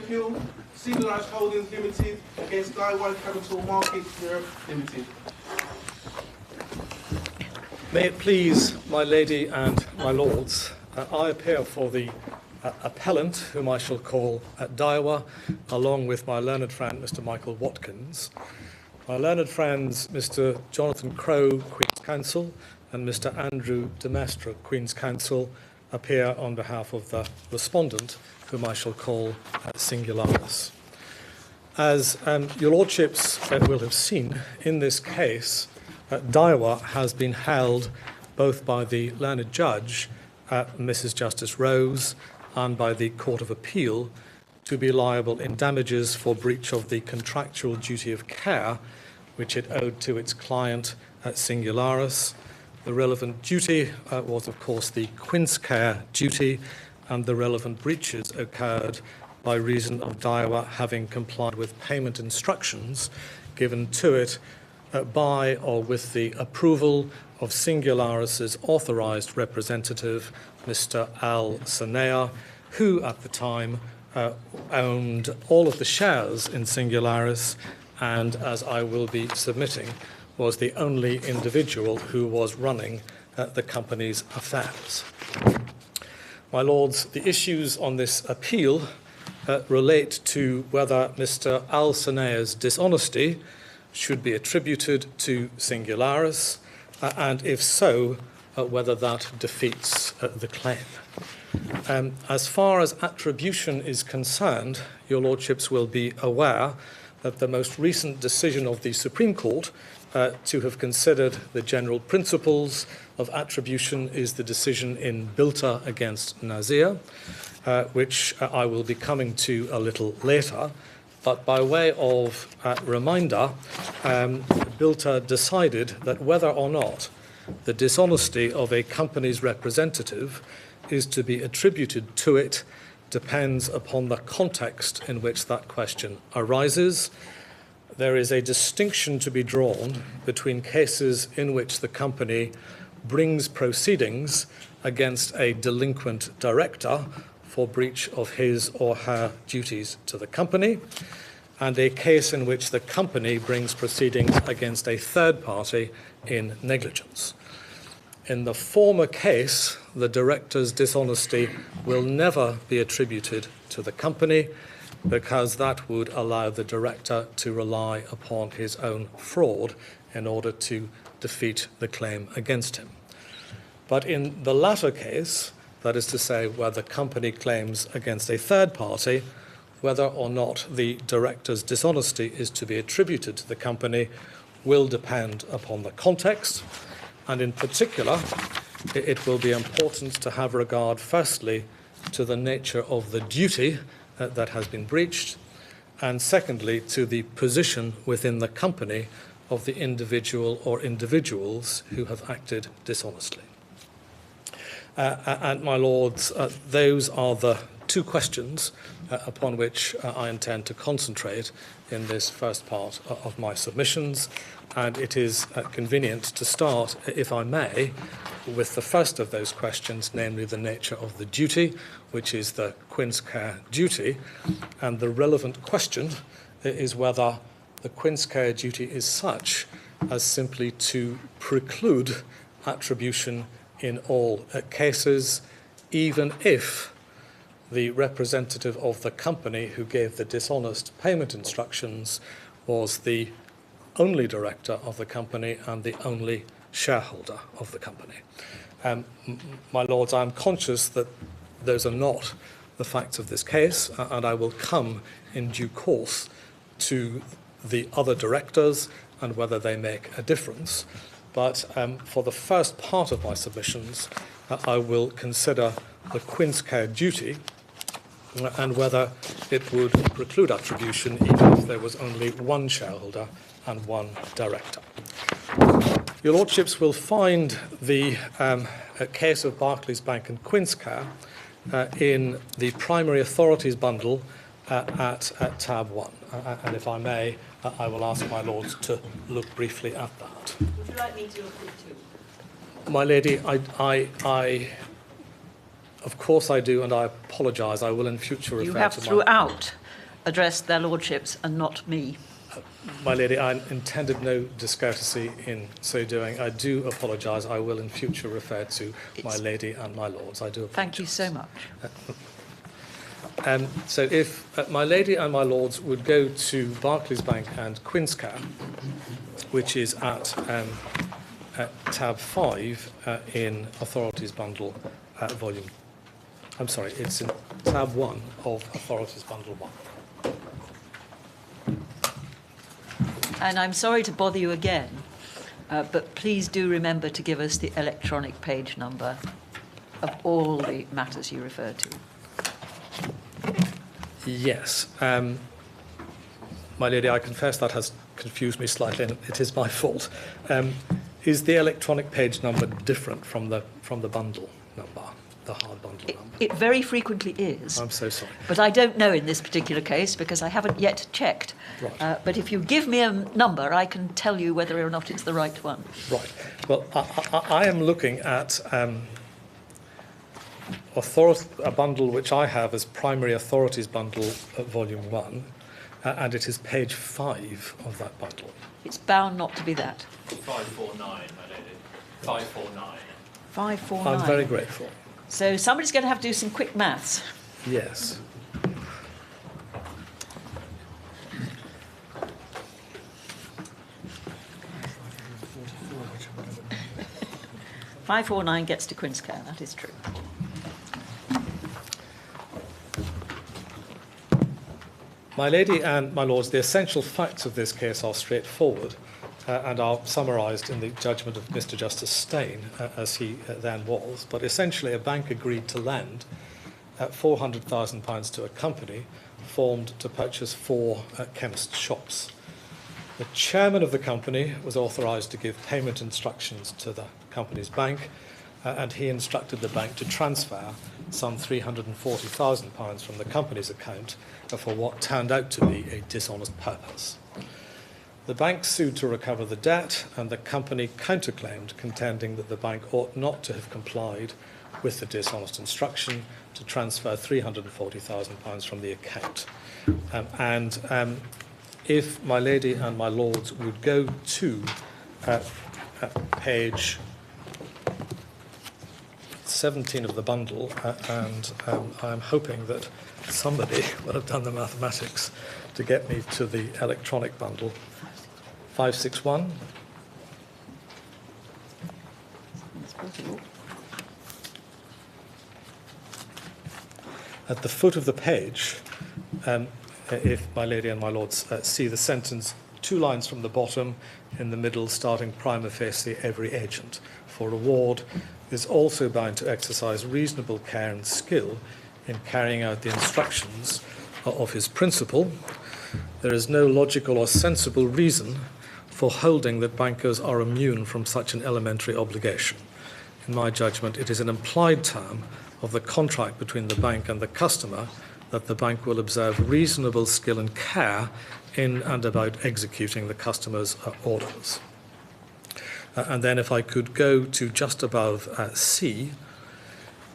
appeal, Singularis Holdings Limited against Daiwa Capital Markets Europe Limited. May it please my lady and my lords, I appear for the appellant, whom I shall call Daiwa, along with my learned friend, Mr. Michael Watkins. My learned friends, Mr. Jonathan Crowe, Queen's Counsel, and Mr. Andrew Demestre, Queen's Counsel, appear on behalf of the respondent, whom I shall call Singularis. As your lordships will have seen, in this case, Daiwa has been held both by the learned judge, Mrs. Justice Rose, and by the Court of Appeal to be liable in damages for breach of the contractual duty of care which it owed to its client Singularis. The relevant duty was, of course, the Quinscare duty, and the relevant breaches occurred by reason of Daiwa having complied with payment instructions given to it by or with the approval of Singularis's authorised representative, Mr. Al Sanea, who at the time owned all of the shares in Singularis, and, as I will be submitting, was the only individual who was running the company's affairs. My lords, the issues on this appeal relate to whether Mr. Al Sanea's dishonesty should be attributed to Singularis, and if so, whether that defeats the claim. As far as attribution is concerned, your lordships will be aware that the most recent decision of the Supreme Court to have considered the general principles of attribution is the decision in Bilter against Nazir, which I will be coming to a little later. But by way of reminder, Bilter decided that whether or not the dishonesty of a company's representative is to be attributed to it depends upon the context in which that question arises. There is a distinction to be drawn between cases in which the company brings proceedings against a delinquent director for breach of his or her duties to the company, and a case in which the company brings proceedings against a third party in negligence. In the former case, the director's dishonesty will never be attributed to the company because that would allow the director to rely upon his own fraud in order to defeat the claim against him. But in the latter case, that is to say, where the company claims against a third party, whether or not the director's dishonesty is to be attributed to the company will depend upon the context. And in particular, it will be important to have regard, firstly, to the nature of the duty that has been breached, and secondly, to the position within the company of the individual or individuals who have acted dishonestly. And my lords, those are the two questions upon which I intend to concentrate in this first part of my submissions. And it is convenient to start, if I may, with the first of those questions, namely the nature of the duty, which is the Quinscare duty. And the relevant question is whether the Quinscare duty is such as simply to preclude attribution in all cases, even if the representative of the company who gave the dishonest payment instructions was the only director of the company and the only shareholder of the company. My lords, I am conscious that those are not the facts of this case, and I will come in due course to the other directors and whether they make a difference. But for the first part of my submissions, I will consider the Quinscare duty and whether it would preclude attribution even if there was only one shareholder and one director. Your lordships will find the case of Barclays Bank and Quinscare in the primary authorities bundle at tab 1. And if I may, I will ask my lords to look briefly at that. Would you like me to look at it too? My lady, of course I do, and I apologise. I will in future refer to You have throughout. address their lordships and not me. My lady, I intended no discourtesy in so doing. I do apologise. I will in future refer to my lady and my lords. I do apologise. Thank you so much. So if my lady and my lords would go to Barclays Bank and Quinscare, which is at tab 5 in Authorities Bundle volume. I'm sorry, it's in tab 1 of Authorities Bundle 1. And I'm sorry to bother you again, but please do remember to give us the electronic page number of all the matters you refer to. Yes. My lady, I confess that has confused me slightly, and it is my fault. Is the electronic page number different from the bundle number, the hard bundle number? It very frequently is. I'm so sorry. But I don't know in this particular case because I haven't yet checked. Right. But if you give me a number, I can tell you whether or not it's the right one. Right. Well, I am looking at a bundle which I have as Primary Authorities Bundle Volume 1, and it is page 5 of that bundle. It's bound not to be that. 549, my lady. 549. 549. I'm very grateful. So somebody's going to have to do some quick maths. Yes. .549 gets to Quinscare, that is true. My lady and my lords, the essential facts of this case are straightforward and are summarised in the judgment of Mr. Justice Steyn, as he then was. But essentially, a bank agreed to lend £400,000 to a company formed to purchase 4 chemist shops. The chairman of the company was authorised to give payment instructions to the company's bank, and he instructed the bank to transfer some £340,000 from the company's account for what turned out to be a dishonest purpose. The bank sued to recover the debt, and the company counterclaimed, contending that the bank ought not to have complied with the dishonest instruction to transfer £340,000 from the account. If my lady and my lords would go to page 17 of the bundle, and I'm hoping that somebody will have done the mathematics to get me to the electronic bundle. 561. At the foot of the page, if my lady and my lords see the sentence, 2 lines from the bottom, in the middle, starting prima facie, every agent for reward is also bound to exercise reasonable care and skill in carrying out the instructions of his principal. There is no logical or sensible reason for holding that bankers are immune from such an elementary obligation. In my judgment, it is an implied term of the contract between the bank and the customer that the bank will observe reasonable skill and care in and about executing the customer's orders. And then if I could go to just above C,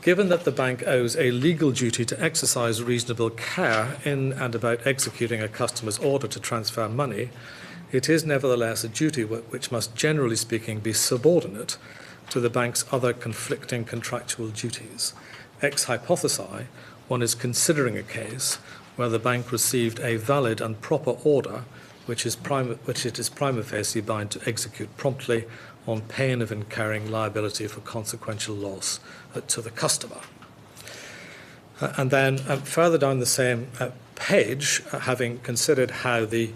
given that the bank owes a legal duty to exercise reasonable care in and about executing a customer's order to transfer money, it is nevertheless a duty which must, generally speaking, be subordinate to the bank's other conflicting contractual duties. Ex hypothesi, one is considering a case where the bank received a valid and proper order which it is prima facie bound to execute promptly on pain of incurring liability for consequential loss to the customer. And then further down the same page, having considered how the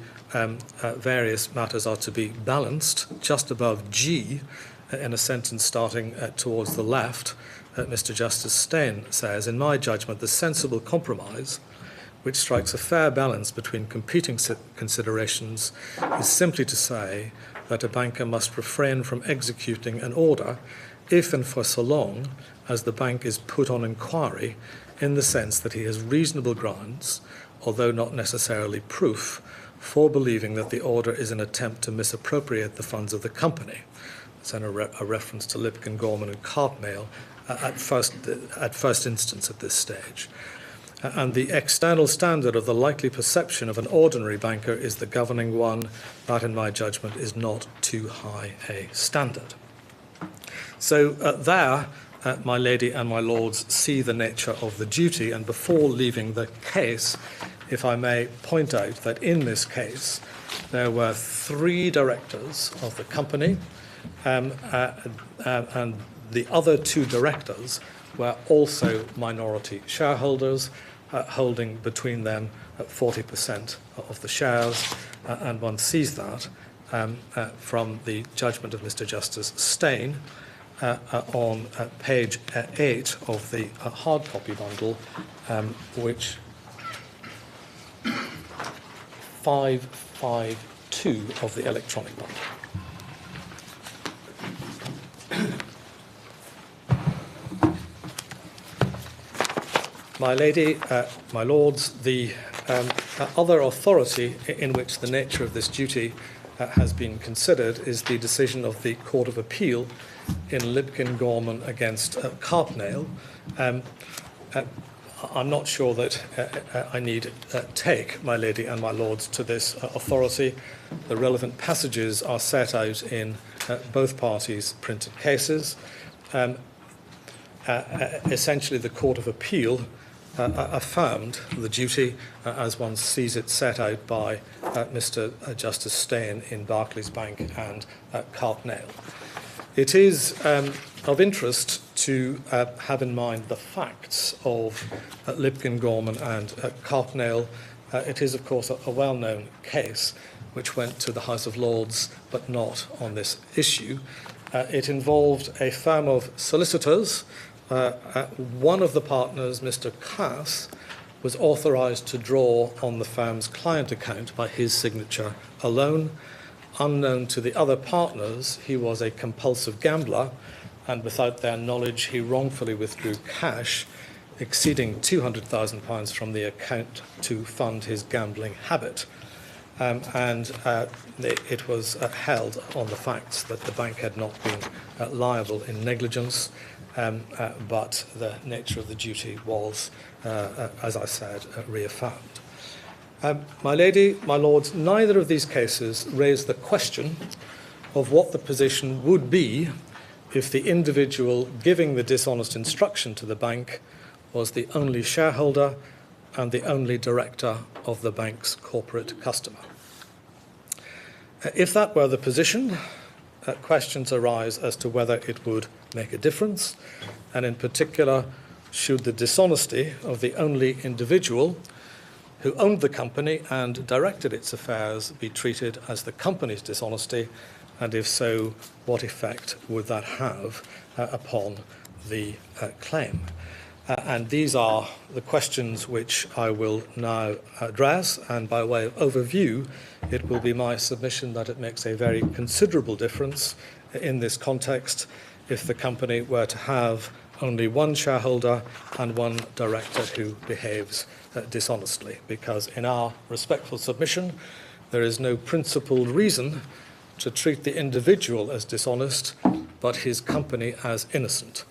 various matters are to be balanced, just above G, in a sentence starting towards the left, Mr. Justice Steyn says, in my judgment, the sensible compromise, which strikes a fair balance between competing considerations, is simply to say that a banker must refrain from executing an order if and for so long as the bank is put on inquiry, in the sense that he has reasonable grounds, although not necessarily proof, for believing that the order is an attempt to misappropriate the funds of the company. It's a reference to Lipkin, Gorman and Cartmail at first instance at this stage. and the external standard of the likely perception of an ordinary banker is the governing one. That, in my judgment, is not too high a standard. So there, my lady and my lords, see the nature of the duty, and before leaving the case, if I may point out that in this case there were 3 directors of the company, and the other 2 directors were also minority shareholders, holding between them 40% of the shares, and one sees that from the judgment of Mr. Justice Steyn on page 8 of the hard copy bundle, which 552 of the electronic bundle. My lady, my lords, the other authority in which the nature of this duty has been considered is the decision of the Court of Appeal in Lipkin Gorman against Carpnail. I'm not sure that I need take my lady and my lords to this authority. The relevant passages are set out in both parties' printed cases. Essentially, the Court of Appeal affirmed the duty as one sees it set out by Mr. Justice Steyn in Barclays Bank and Carpnail. It is of interest to have in mind the facts of Lipkin Gorman and Carpnail. It is, of course, a well-known case which went to the House of Lords, but not on this issue. It involved a firm of solicitors. One of the partners, Mr. Cass, was authorised to draw on the firm's client account by his signature alone. Unknown to the other partners, he was a compulsive gambler, and without their knowledge, he wrongfully withdrew cash exceeding £200,000 from the account to fund his gambling habit. It was held on the facts that the bank had not been liable in negligence, but the nature of the duty was, as I said, reaffirmed. My lady, my lords, neither of these cases raised the question of what the position would be if the individual giving the dishonest instruction to the bank was the only shareholder and the only director of the bank's corporate customer. If that were the position, questions arise as to whether it would make a difference, and in particular, should the dishonesty of the only individual who owned the company and directed its affairs be treated as the company's dishonesty, and if so, what effect would that have upon the claim? And these are the questions which I will now address, and by way of overview, it will be my submission that it makes a very considerable difference in this context if the company were to have only one shareholder and one director who behaves dishonestly, because in our respectful submission, there is no principled reason to treat the individual as dishonest, but his company as innocent.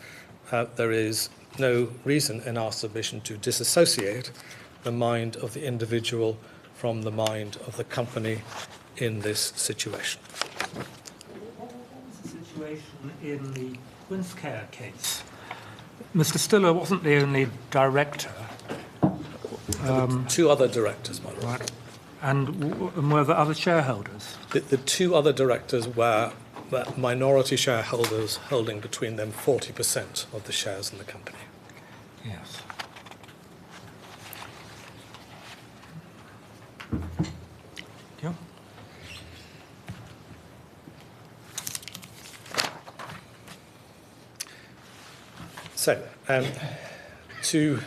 There is no reason in our submission to disassociate the mind of the individual from the mind of the company in this situation. What was the situation in the Winscare case? Mr. Stiller wasn't the only director. Two other directors, my lord. Right. And were there other shareholders? The two other directors were minority shareholders holding between them 40% of the shares in the company. Yes. Yeah. So, to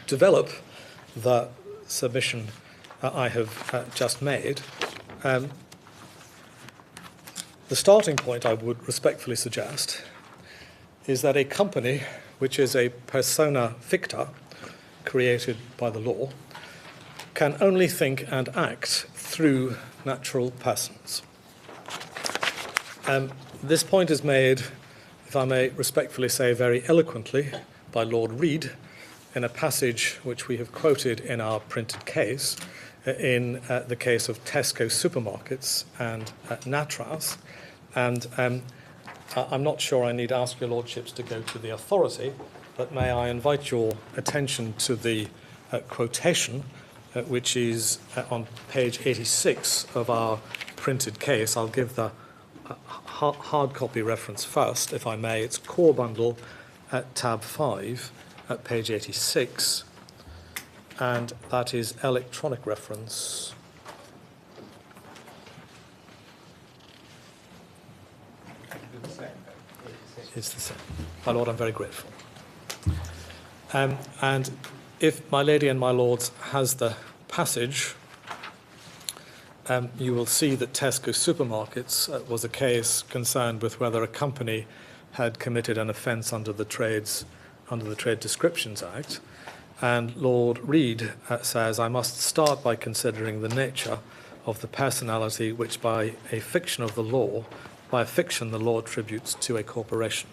develop the submission I have just made, the starting point I would respectfully suggest is that a company which is a persona ficta created by the law can only think and act through natural persons. This point is made, if I may respectfully say very eloquently, by Lord Reid in a passage which we have quoted in our printed case, in the case of Tesco supermarkets and Natras. And I'm not sure I need ask your lordships to go to the authority, but may I invite your attention to the quotation, which is on page 86 of our printed case. I'll give the hard copy reference first, if I may. It's core bundle at tab 5 at page 86, and that is electronic reference. It's the same. My lord, I'm very grateful. And if my lady and my lords has the passage, you will see that Tesco supermarkets was a case concerned with whether a company had committed an offence under the Trade Descriptions Act. And Lord Reid says, I must start by considering the nature of the personality which by a fiction of the law, by a fiction the law attributes to a corporation.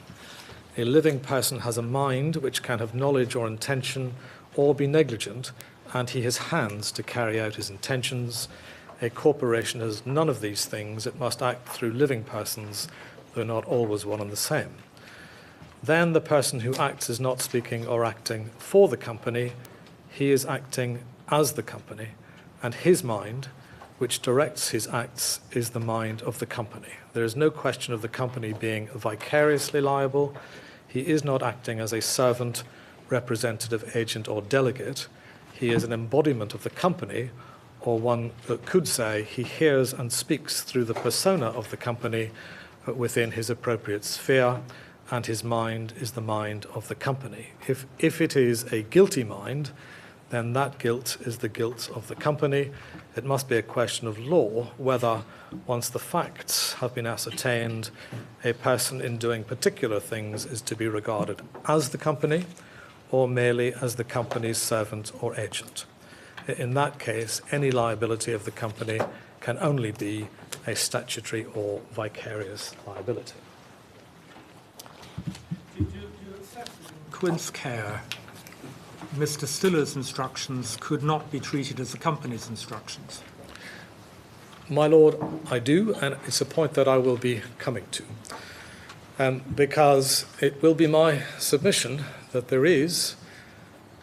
A living person has a mind which can have knowledge or intention or be negligent, and he has hands to carry out his intentions. A corporation has none of these things. It must act through living persons, though not always one and the same. Then the person who acts is not speaking or acting for the company. He is acting as the company, and his mind, which directs his acts, is the mind of the company. There is no question of the company being vicariously liable. He is not acting as a servant, representative, agent, or delegate. He is an embodiment of the company, or one could say he hears and speaks through the persona of the company within his appropriate sphere, and his mind is the mind of the company. If it is a guilty mind, then that guilt is the guilt of the company. It must be a question of law whether, once the facts have been ascertained, a person in doing particular things is to be regarded as the company or merely as the company's servant or agent. In that case, any liability of the company can only be a statutory or vicarious liability. Do you accept that in Quince Care, Mr. Stiller's instructions could not be treated as the company's instructions? My lord, I do, and it's a point that I will be coming to, because it will be my submission that there is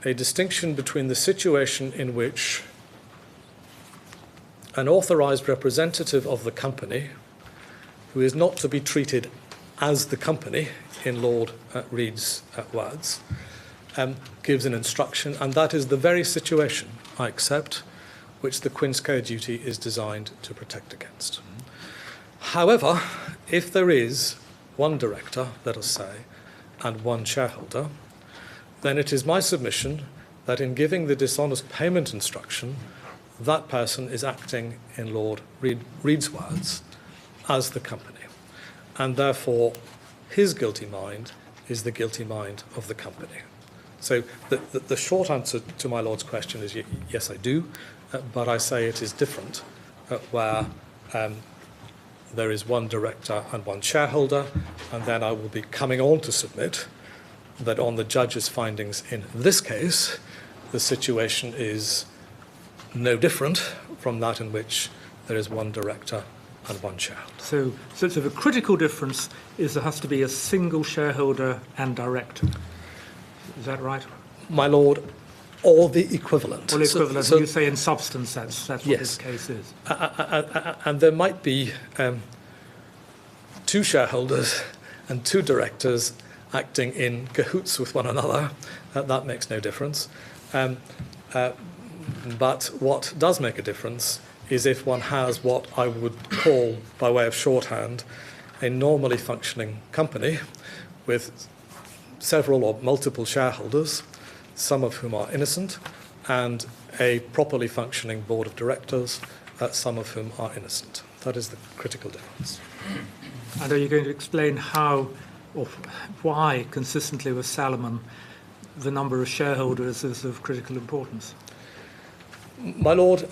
a distinction between the situation in which an authorised representative of the company, who is not to be treated as the company, in Lord Reid's words, gives an instruction, and that is the very situation, I accept, which the Quince Care duty is designed to protect against. However, if there is one director, let us say, and one shareholder, then it is my submission that in giving the dishonest payment instruction, that person is acting, in Lord Reid's words, as the company. And therefore, his guilty mind is the guilty mind of the company. So the short answer to my Lord's question is yes, I do, but I say it is different where there is one director and one shareholder, and then I will be coming on to submit that on the judge's findings in this case, the situation is no different from that in which there is one director and one shareholder. So the critical difference is there has to be a single shareholder and director. Is that right? My lord, or the equivalent. Or the equivalent. So you say in substance that's what yes. this case is. And there might be two shareholders and two directors acting in cahoots with one another. That makes no difference. But what does make a difference is if one has what I would call, by way of shorthand, a normally functioning company with several or multiple shareholders, some of whom are innocent, and a properly functioning board of directors, some of whom are innocent. That is the critical difference. And are you going to explain how or why, consistently with Salomon, the number of shareholders is of critical importance? My lord,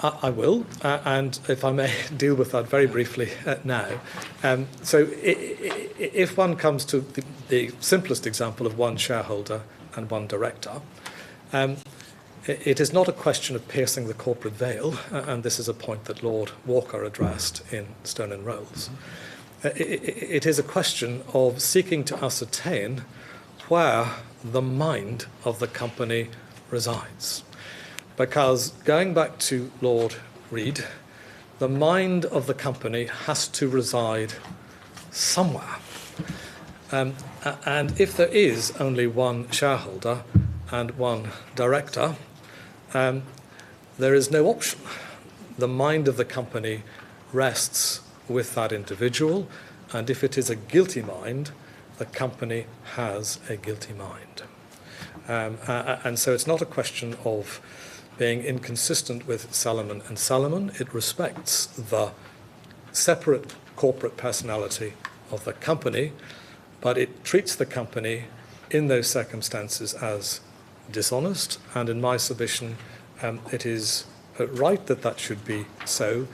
I will, and if I may deal with that very briefly now. So if one comes to the simplest example of one shareholder and one director. It is not a question of piercing the corporate veil, and this is a point that Lord Walker addressed in Stone and Rolls. It is a question of seeking to ascertain where the mind of the company resides. Because going back to Lord Reid, the mind of the company has to reside somewhere. And if there is only one shareholder and one director, there is no option. The mind of the company rests with that individual, and if it is a guilty mind, the company has a guilty mind. And so it's not a question of being inconsistent with Salomon and Salomon. It respects the separate corporate personality of the company, but it treats the company in those circumstances as dishonest, and in my submission, it is right that that should be so,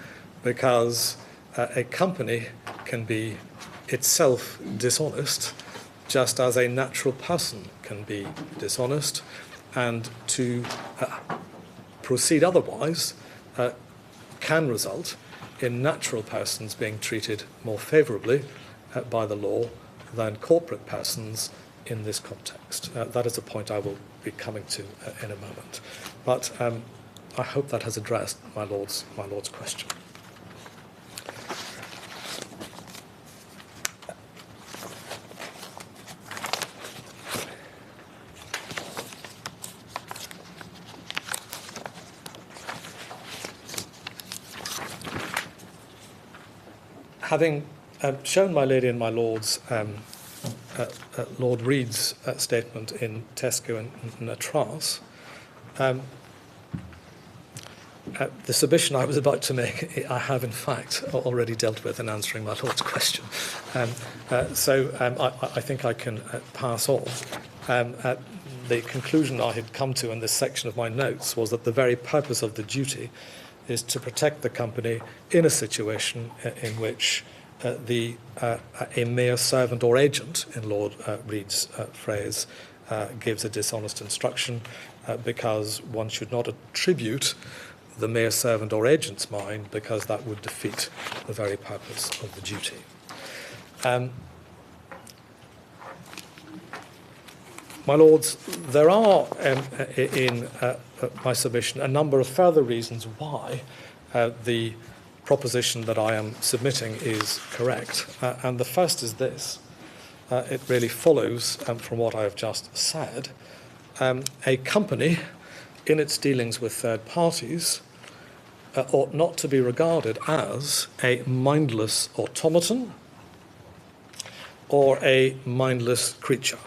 because a company can be itself dishonest, just as a natural person can be dishonest, and to proceed otherwise can result in natural persons being treated more favourably by the law than corporate persons in this context. That is a point I will be coming to in a moment. But I hope that has addressed my Lord's question. Having shown my lady and my lords Lord Reid's statement in Tesco and Natras, the submission I was about to make, I have in fact already dealt with in answering my Lord's question. So I think I can pass on. The conclusion I had come to in this section of my notes was that the very purpose of the duty is to protect the company in a situation in which a mere servant or agent, in Lord Reid's phrase, gives a dishonest instruction, because one should not attribute the mere servant or agent's mind, because that would defeat the very purpose of the duty. My Lords, there are in my submission a number of further reasons why the proposition that I am submitting is correct. And the first is this. It really follows from what I have just said. A company, in its dealings with third parties, ought not to be regarded as a mindless automaton or a mindless creature.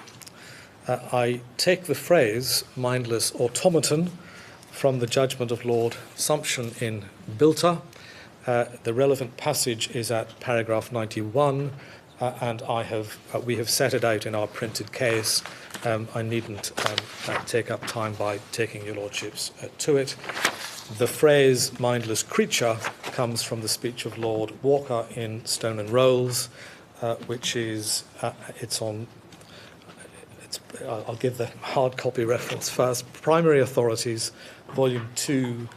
I take the phrase mindless automaton from the judgment of Lord Sumption in Bilter. The relevant passage is at paragraph 91, and we have set it out in our printed case. I needn't take up time by taking your lordships to it. The phrase mindless creature comes from the speech of Lord Walker in Stone and Rolls, which is, I'll give the hard copy reference first. Primary Authorities, Volume 2,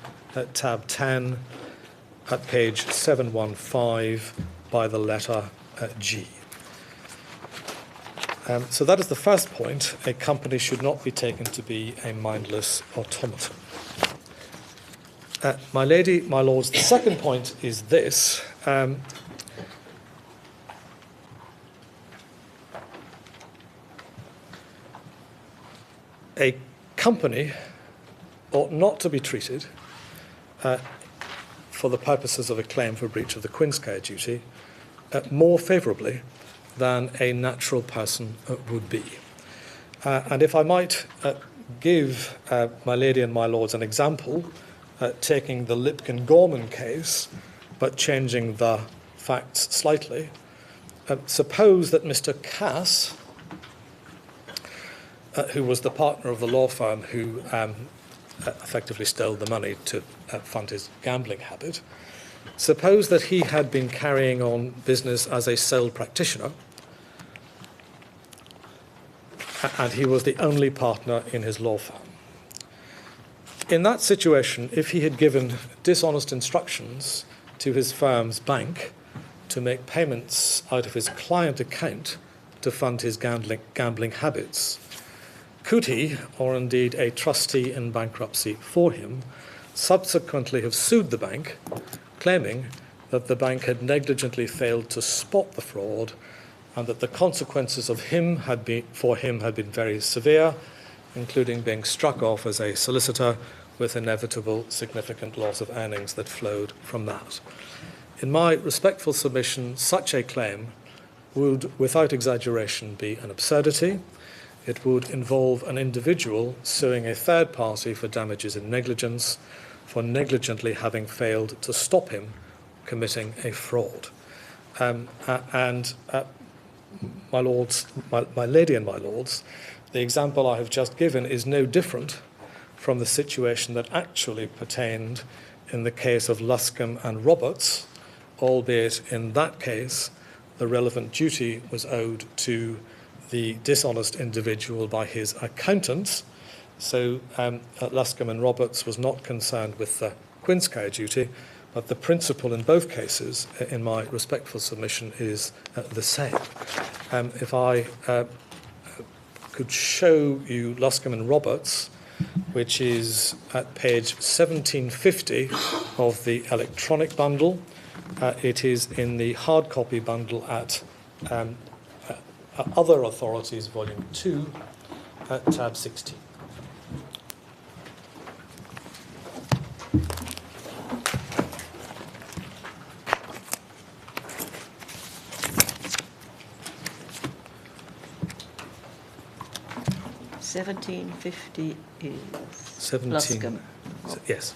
tab 10, at page 715 by the letter G. So that is the first point. A company should not be taken to be a mindless automaton. My lady, my lords, the second point is this. A company ought not to be treated for the purposes of a claim for breach of the Queen's Care duty more favourably than a natural person would be. And if I might give my lady and my lords an example, taking the Lipkin-Gorman case, but changing the facts slightly, suppose that Mr. Cass, who was the partner of the law firm who effectively stole the money to fund his gambling habit, suppose that he had been carrying on business as a sole practitioner, and he was the only partner in his law firm. In that situation, if he had given dishonest instructions to his firm's bank to make payments out of his client account to fund his gambling habits, could he, or indeed a trustee in bankruptcy for him, subsequently have sued the bank, claiming that the bank had negligently failed to spot the fraud and that the consequences of for him had been very severe, including being struck off as a solicitor with inevitable significant loss of earnings that flowed from that? In my respectful submission, such a claim would, without exaggeration, be an absurdity. It would involve an individual suing a third party for damages in negligence, for negligently having failed to stop him committing a fraud. My lords, my lady and my lords, the example I have just given is no different from the situation that actually pertained in the case of Luscombe and Roberts, albeit in that case the relevant duty was owed to the dishonest individual by his accountants. So Luscombe and Roberts was not concerned with the Quinscare duty, but the principle in both cases, in my respectful submission, is the same. If I could show you Luscombe and Roberts, which is at page 1750 of the electronic bundle. It is in the hard copy bundle at Other Authorities, Volume 2, at tab 16. £17.50 is 17. Luscombe. Yes.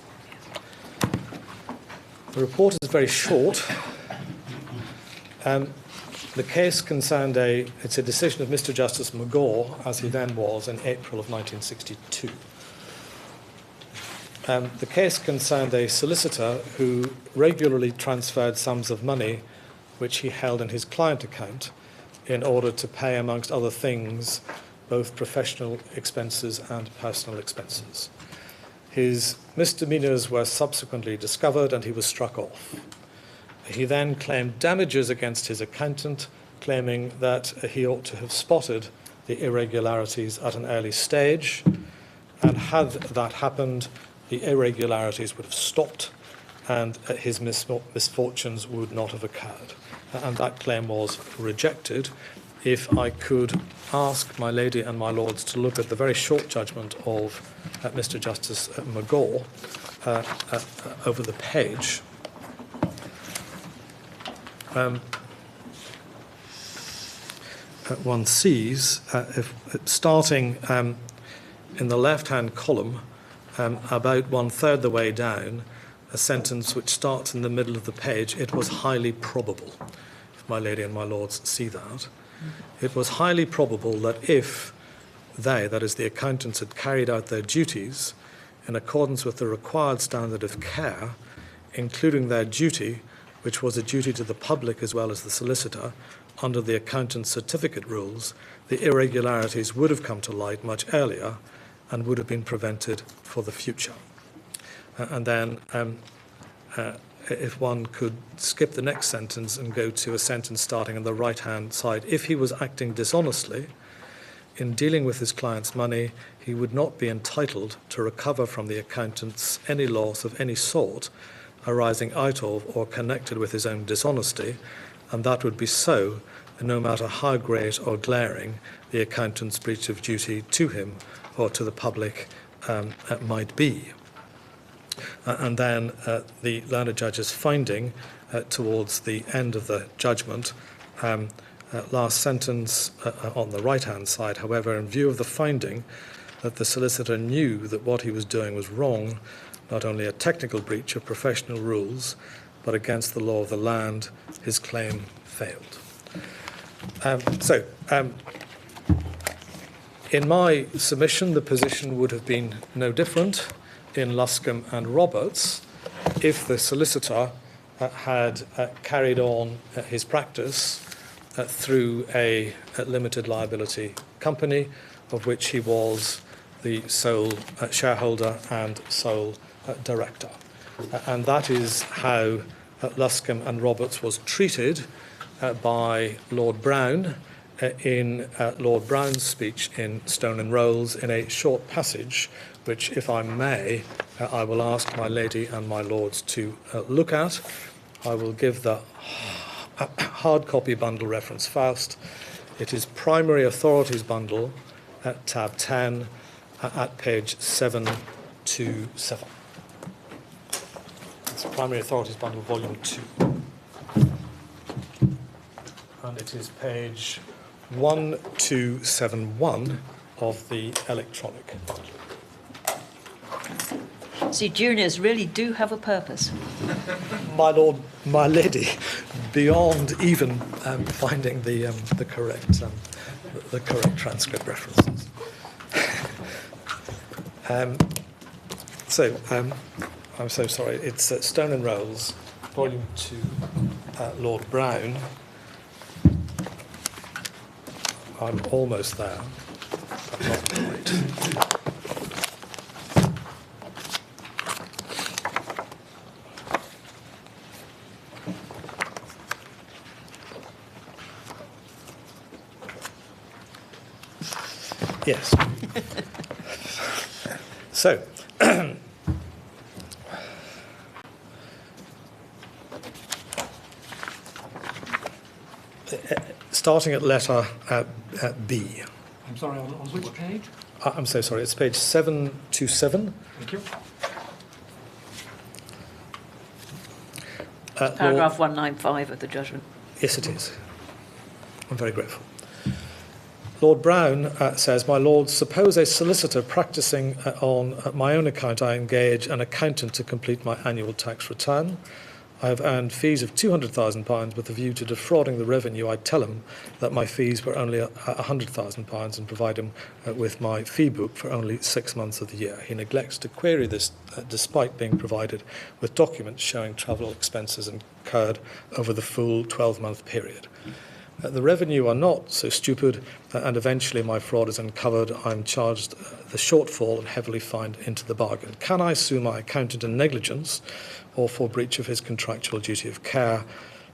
The report is very short. The case concerned it's a decision of Mr. Justice McGaw, as he then was, in April of 1962. The case concerned a solicitor who regularly transferred sums of money which he held in his client account in order to pay, amongst other things, both professional expenses and personal expenses. His misdemeanours were subsequently discovered and he was struck off. He then claimed damages against his accountant, claiming that he ought to have spotted the irregularities at an early stage, and had that happened, the irregularities would have stopped and his misfortunes would not have occurred. And that claim was rejected. If I could ask my lady and my lords to look at the very short judgment of Mr. Justice McGaw over the page. One sees, starting in the left-hand column, about one-third the way down, a sentence which starts in the middle of the page, "It was highly probable." If my lady and my lords see that. It was highly probable that if they, that is the accountants, had carried out their duties in accordance with the required standard of care, including their duty, which was a duty to the public as well as the solicitor, under the accountant's certificate rules, the irregularities would have come to light much earlier and would have been prevented for the future. And then if one could skip the next sentence and go to a sentence starting on the right-hand side, if he was acting dishonestly in dealing with his client's money, he would not be entitled to recover from the accountants any loss of any sort arising out of or connected with his own dishonesty, and that would be so no matter how great or glaring the accountant's breach of duty to him or to the public might be. And then the learned judge's finding towards the end of the judgment, last sentence on the right-hand side, however, in view of the finding that the solicitor knew that what he was doing was wrong, not only a technical breach of professional rules, but against the law of the land, his claim failed. In my submission, the position would have been no different in Luscombe and Roberts if the solicitor had carried on his practice through a limited liability company of which he was the sole shareholder and sole director. And that is how Luscombe and Roberts was treated by Lord Brown in Lord Brown's speech in Stone and Rolls, in a short passage which, if I may, I will ask my lady and my lords to look at. I will give the hard copy bundle reference first. It is Primary Authorities Bundle at tab 10 at page 727. It's Primary Authorities Bundle, volume 2. And it is page 1271 of the electronic bundle. See, juniors really do have a purpose. My lord, my lady, beyond even finding the correct transcript references. I'm so sorry. It's Stone and Rolls, volume 2, Lord Brown. I'm almost there, but not quite. Yes. So, starting at letter B. I'm sorry, on which page? I'm so sorry, it's page 727. Thank you. Paragraph 195 of the judgment. Yes, it is. I'm very grateful. Lord Brown says, my lords, suppose a solicitor practising on my own account I engage an accountant to complete my annual tax return. I have earned fees of £200,000 with a view to defrauding the revenue. I tell him that my fees were only £100,000 and provide him with my fee book for only 6 months of the year. He neglects to query this despite being provided with documents showing travel expenses incurred over the full 12-month period. The revenue are not so stupid, and eventually my fraud is uncovered. I'm charged the shortfall and heavily fined into the bargain. Can I sue my accountant in negligence or for breach of his contractual duty of care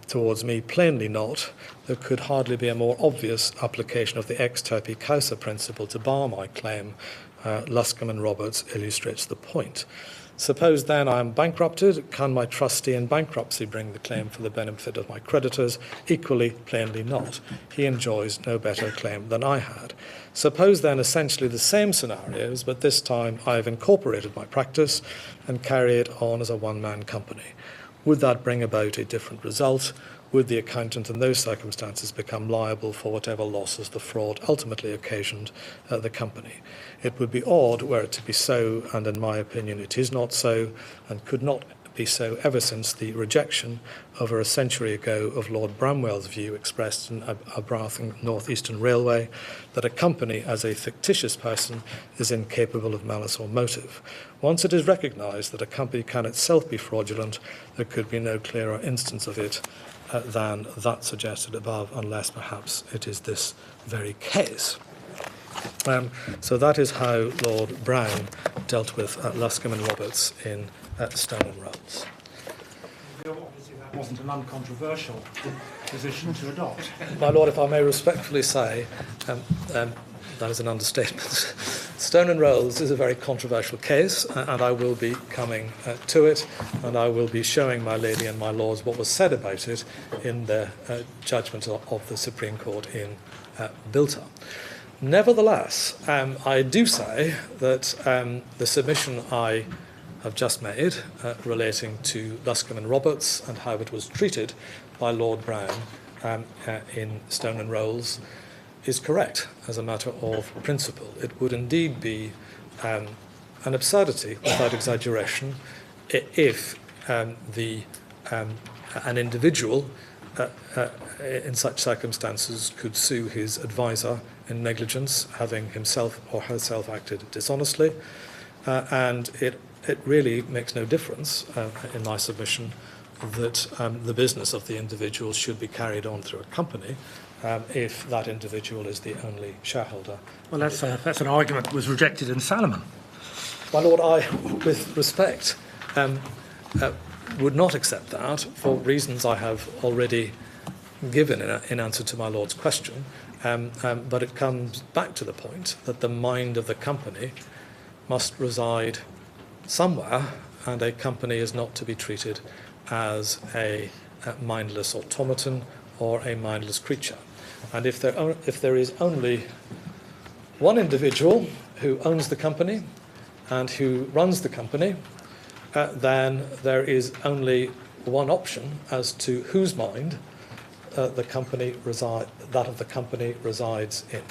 towards me? Plainly not. There could hardly be a more obvious application of the ex terpi causa principle to bar my claim. Luscombe and Roberts illustrates the point. Suppose then I am bankrupted, can my trustee in bankruptcy bring the claim for the benefit of my creditors? Equally, plainly not. He enjoys no better claim than I had. Suppose then essentially the same scenarios, but this time I have incorporated my practice and carry it on as a one-man company. Would that bring about a different result? Would the accountant in those circumstances become liable for whatever losses the fraud ultimately occasioned the company? It would be odd were it to be so, and in my opinion it is not so, and could not be so ever since the rejection over a century ago of Lord Bramwell's view expressed in Abrath and North Eastern Railway that a company as a fictitious person is incapable of malice or motive. Once it is recognised that a company can itself be fraudulent, there could be no clearer instance of it than that suggested above, unless perhaps it is this very case. So that is how Lord Brown dealt with Luscombe and Roberts in Stone and Rolls. Obviously, that wasn't an uncontroversial position to adopt. My Lord, if I may respectfully say, that is an understatement. Stone and Rolls is a very controversial case, and I will be coming to it, and I will be showing my lady and my lords what was said about it in the judgment of the Supreme Court in Bilter. Nevertheless, I do say that the submission I have just made relating to Luscombe and Roberts and how it was treated by Lord Brown in Stone and Rolls is correct as a matter of principle. It would indeed be an absurdity, without exaggeration, if an individual in such circumstances could sue his advisor in negligence, having himself or herself acted dishonestly, and it really makes no difference in my submission that the business of the individual should be carried on through a company if that individual is the only shareholder. Well, that's an argument that was rejected in Salomon. My Lord, I, with respect, would not accept that for reasons I have already given in answer to my Lord's question. But it comes back to the point that the mind of the company must reside somewhere, and a company is not to be treated as a mindless automaton or a mindless creature. And if there is only one individual who owns the company and who runs the company, then there is only one option as to whose mind that of the company resides in.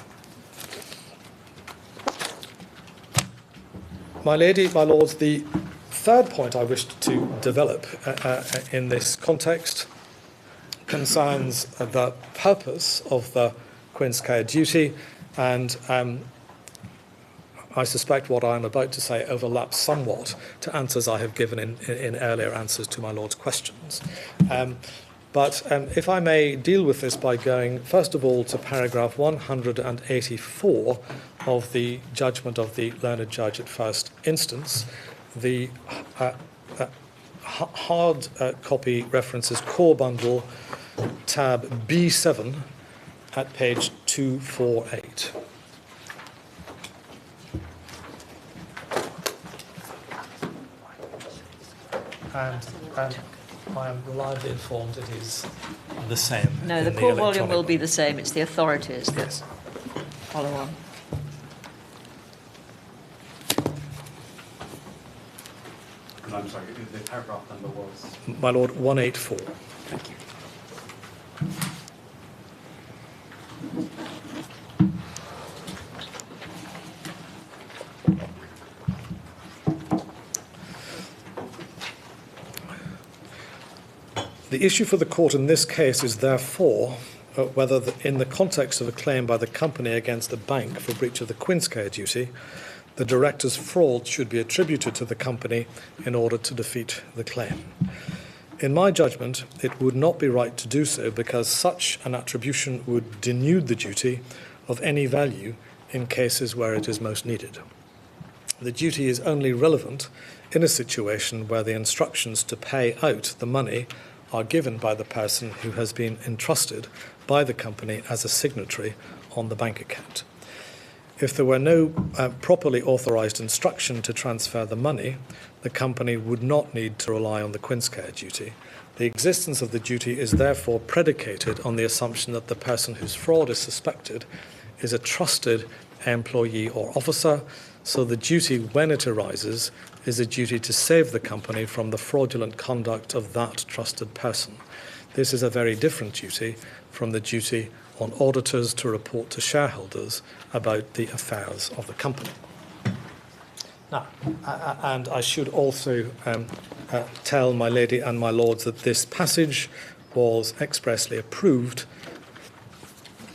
My lady, my lords, the third point I wished to develop in this context concerns the purpose of the Queen's Care duty, and I suspect what I am about to say overlaps somewhat to answers I have given in earlier answers to my Lord's questions. But if I may deal with this by going, first of all, to paragraph 184 of the judgment of the learned judge at first instance, the hard copy references core bundle tab B7 at page 248. And I am reliably informed it is the same. No, the core volume will be the same. It's the authorities that Yes. follow on. And I'm sorry, the paragraph number was? My Lord, 184. Thank you. The issue for the court in this case is therefore whether in the context of a claim by the company against the bank for breach of the Queen's Care duty, the director's fraud should be attributed to the company in order to defeat the claim. In my judgment, it would not be right to do so because such an attribution would denude the duty of any value in cases where it is most needed. The duty is only relevant in a situation where the instructions to pay out the money are given by the person who has been entrusted by the company as a signatory on the bank account. If there were no properly authorised instruction to transfer the money, the company would not need to rely on the Queen's Care duty. The existence of the duty is therefore predicated on the assumption that the person whose fraud is suspected is a trusted employee or officer, so the duty, when it arises, is a duty to save the company from the fraudulent conduct of that trusted person. This is a very different duty from the duty on auditors to report to shareholders about the affairs of the company. Now, and I should also tell my lady and my lords that this passage was expressly approved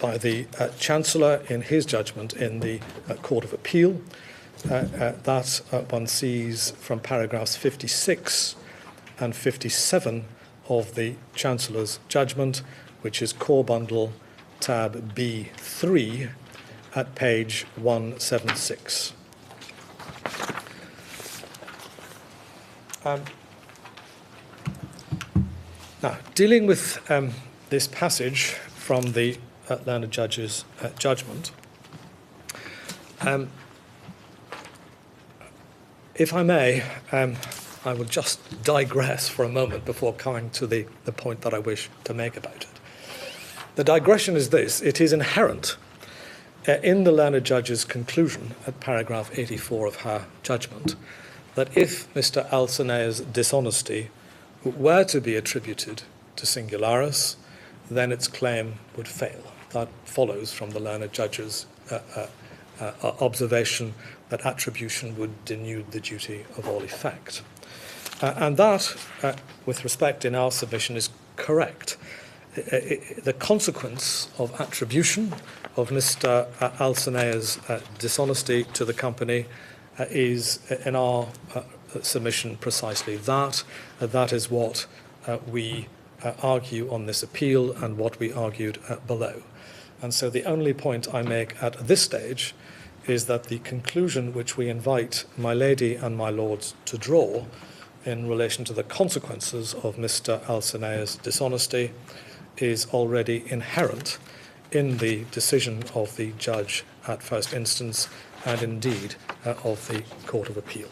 by the Chancellor in his judgment in the Court of Appeal. That one sees from paragraphs 56 and 57 of the Chancellor's judgment, which is core bundle tab B3 at page 176. Now, dealing with this passage from the learned judge's judgment, if I may, I will just digress for a moment before coming to the point that I wish to make about it. The digression is this: it is inherent in the learned judge's conclusion at paragraph 84 of her judgment that if Mr. Alcenea's dishonesty were to be attributed to Singularis, then its claim would fail. That follows from the learned judge's observation that attribution would denude the duty of all effect. And that, with respect in our submission, is correct. The consequence of attribution of Mr. Alcenea's dishonesty to the company is, in our submission, precisely that. That is what we argue on this appeal and what we argued below. And so the only point I make at this stage is that the conclusion which we invite my lady and my lords to draw in relation to the consequences of Mr. Alcena's dishonesty is already inherent in the decision of the judge at first instance and indeed of the Court of Appeal.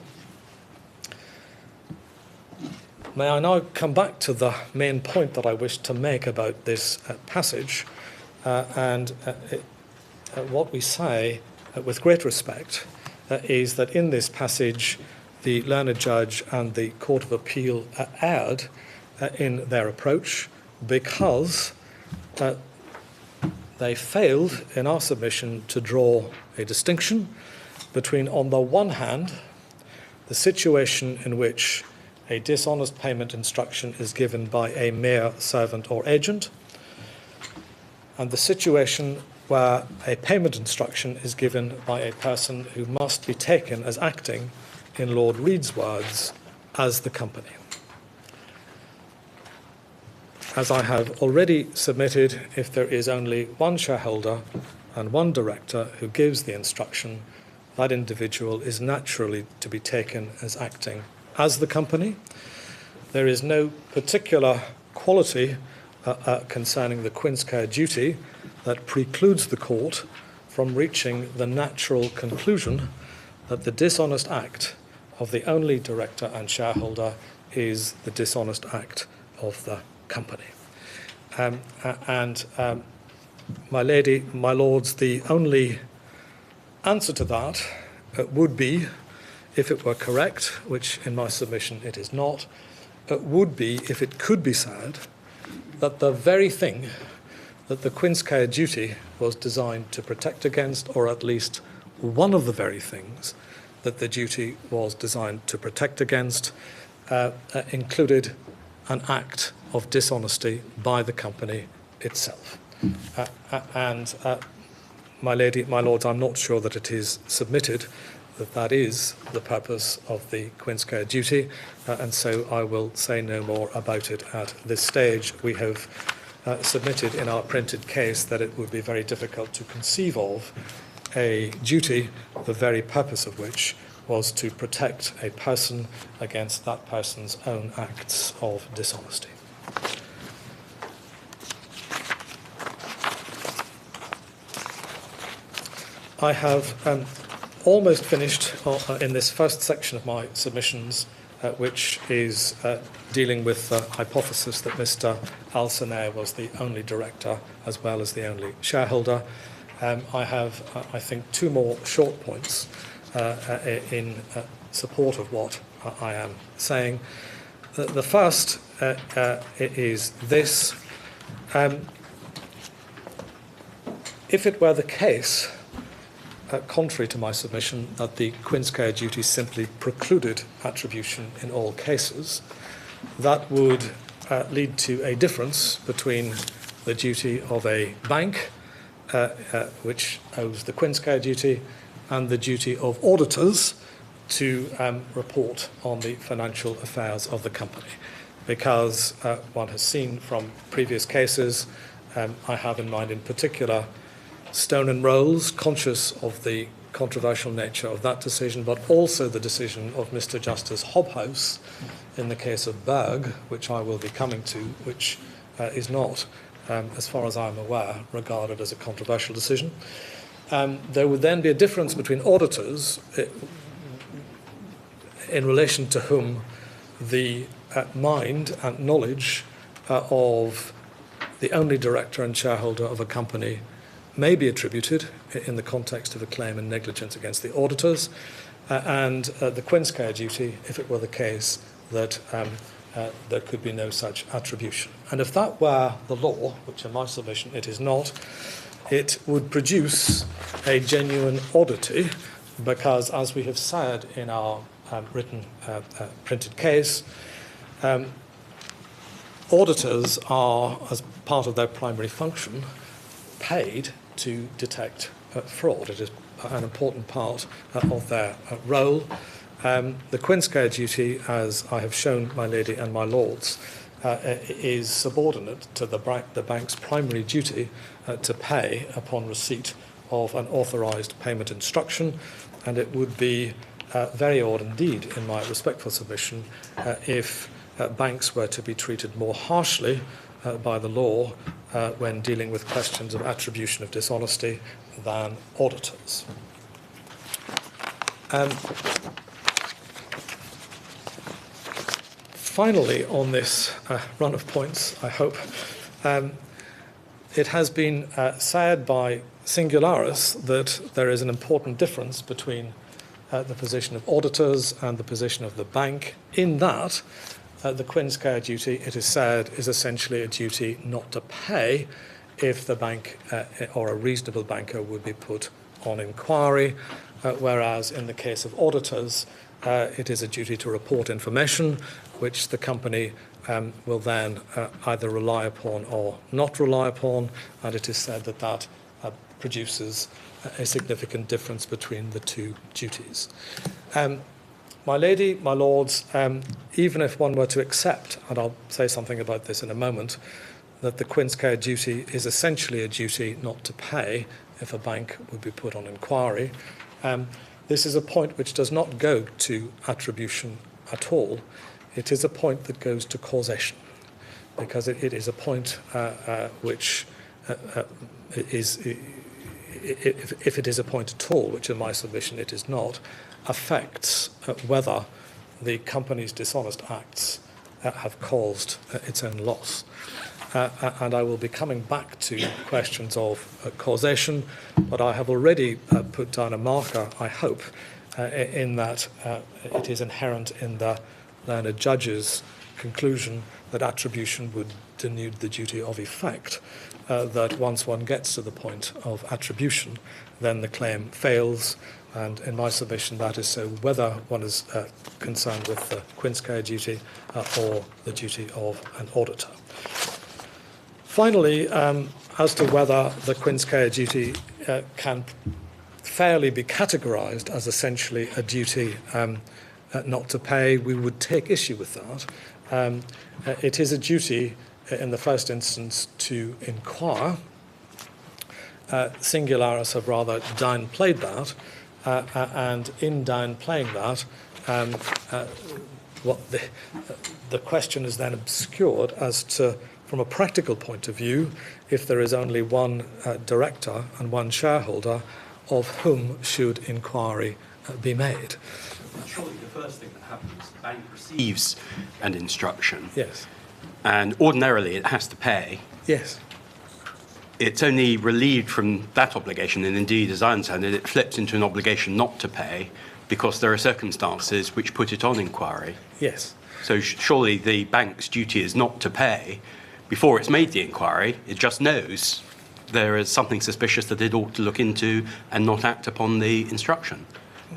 May I now come back to the main point that I wish to make about this passage what we say with great respect is that in this passage the learned judge and the Court of Appeal erred in their approach because they failed in our submission to draw a distinction between, on the one hand, the situation in which a dishonest payment instruction is given by a mere servant or agent, and the situation where a payment instruction is given by a person who must be taken as acting, in Lord Reed's words, as the company. As I have already submitted, if there is only one shareholder and one director who gives the instruction, that individual is naturally to be taken as acting as the company. There is no particular quality concerning the Queen's Care duty that precludes the court from reaching the natural conclusion that the dishonest act of the only director and shareholder is the dishonest act of the company. My lady, my lords, the only answer to that would be, if it were correct, which in my submission it is not, would be if it could be said that the very thing that the Queen's Care duty was designed to protect against, or at least one of the very things that the duty was designed to protect against, included an act of dishonesty by the company itself. My lady, my lords, I'm not sure that it is submitted that that is the purpose of the Queen's Care duty, and so I will say no more about it at this stage. We have submitted in our printed case that it would be very difficult to conceive of a duty, the very purpose of which was to protect a person against that person's own acts of dishonesty. I have almost finished in this first section of my submissions, which is dealing with the hypothesis that Mr. Alcenaer was the only director as well as the only shareholder. I have, I think, two more short points in support of what I am saying. The first is this. If it were the case, contrary to my submission, that the Queen's Care duty simply precluded attribution in all cases, that would lead to a difference between the duty of a bank, which owes the Queen's Care duty, and the duty of auditors to report on the financial affairs of the company. Because one has seen from previous cases, I have in mind in particular Stone and Rolls, conscious of the controversial nature of that decision, but also the decision of Mr. Justice Hobhouse in the case of Berg, which I will be coming to, which is not, as far as I'm aware, regarded as a controversial decision. There would then be a difference between auditors in relation to whom the mind and knowledge of the only director and shareholder of a company may be attributed in the context of a claim in negligence against the auditors, and the Queen's Care duty, if it were the case that there could be no such attribution. And if that were the law, which in my submission it is not, it would produce a genuine oddity, because as we have said in our written printed case, auditors are, as part of their primary function, paid to detect fraud. It is an important part of their role. The Queen's Care duty, as I have shown my lady and my lords, is subordinate to the bank's primary duty to pay upon receipt of an authorised payment instruction, and it would be very odd indeed, in my respectful submission, if banks were to be treated more harshly by the law when dealing with questions of attribution of dishonesty than auditors. Finally, on this run of points, I hope, it has been said by Singularis that there is an important difference between the position of auditors and the position of the bank, in that the Queen's Care duty, it is said, is essentially a duty not to pay if the bank or a reasonable banker would be put on inquiry, whereas in the case of auditors, it is a duty to report information which the company will then either rely upon or not rely upon, and it is said that that produces a significant difference between the two duties. My lady, my lords, even if one were to accept, and I'll say something about this in a moment, that the Queen's Care duty is essentially a duty not to pay if a bank would be put on inquiry, this is a point which does not go to attribution at all. It is a point that goes to causation, because it is a point which is, if it is a point at all, which in my submission it is not, affects whether the company's dishonest acts have caused its own loss. And I will be coming back to questions of causation, but I have already put down a marker, I hope, in that it is inherent in the learned judge's conclusion that attribution would denude the duty of effect, that once one gets to the point of attribution, then the claim fails, and in my submission that is so whether one is concerned with the Queen's Care duty or the duty of an auditor. Finally, as to whether the Queen's Care duty can fairly be categorised as essentially a duty not to pay, we would take issue with that. It is a duty in the first instance to inquire. Singularis have rather downplayed that, and in downplaying that, the question is then obscured as to, from a practical point of view, if there is only one director and one shareholder, of whom should inquiry be made. Surely the first thing that happens, the bank receives an instruction. Yes. And ordinarily it has to pay. Yes. It's only relieved from that obligation, and indeed, as I understand it, it flips into an obligation not to pay because there are circumstances which put it on inquiry. Yes. So surely the bank's duty is not to pay before it's made the inquiry. It just knows there is something suspicious that it ought to look into and not act upon the instruction.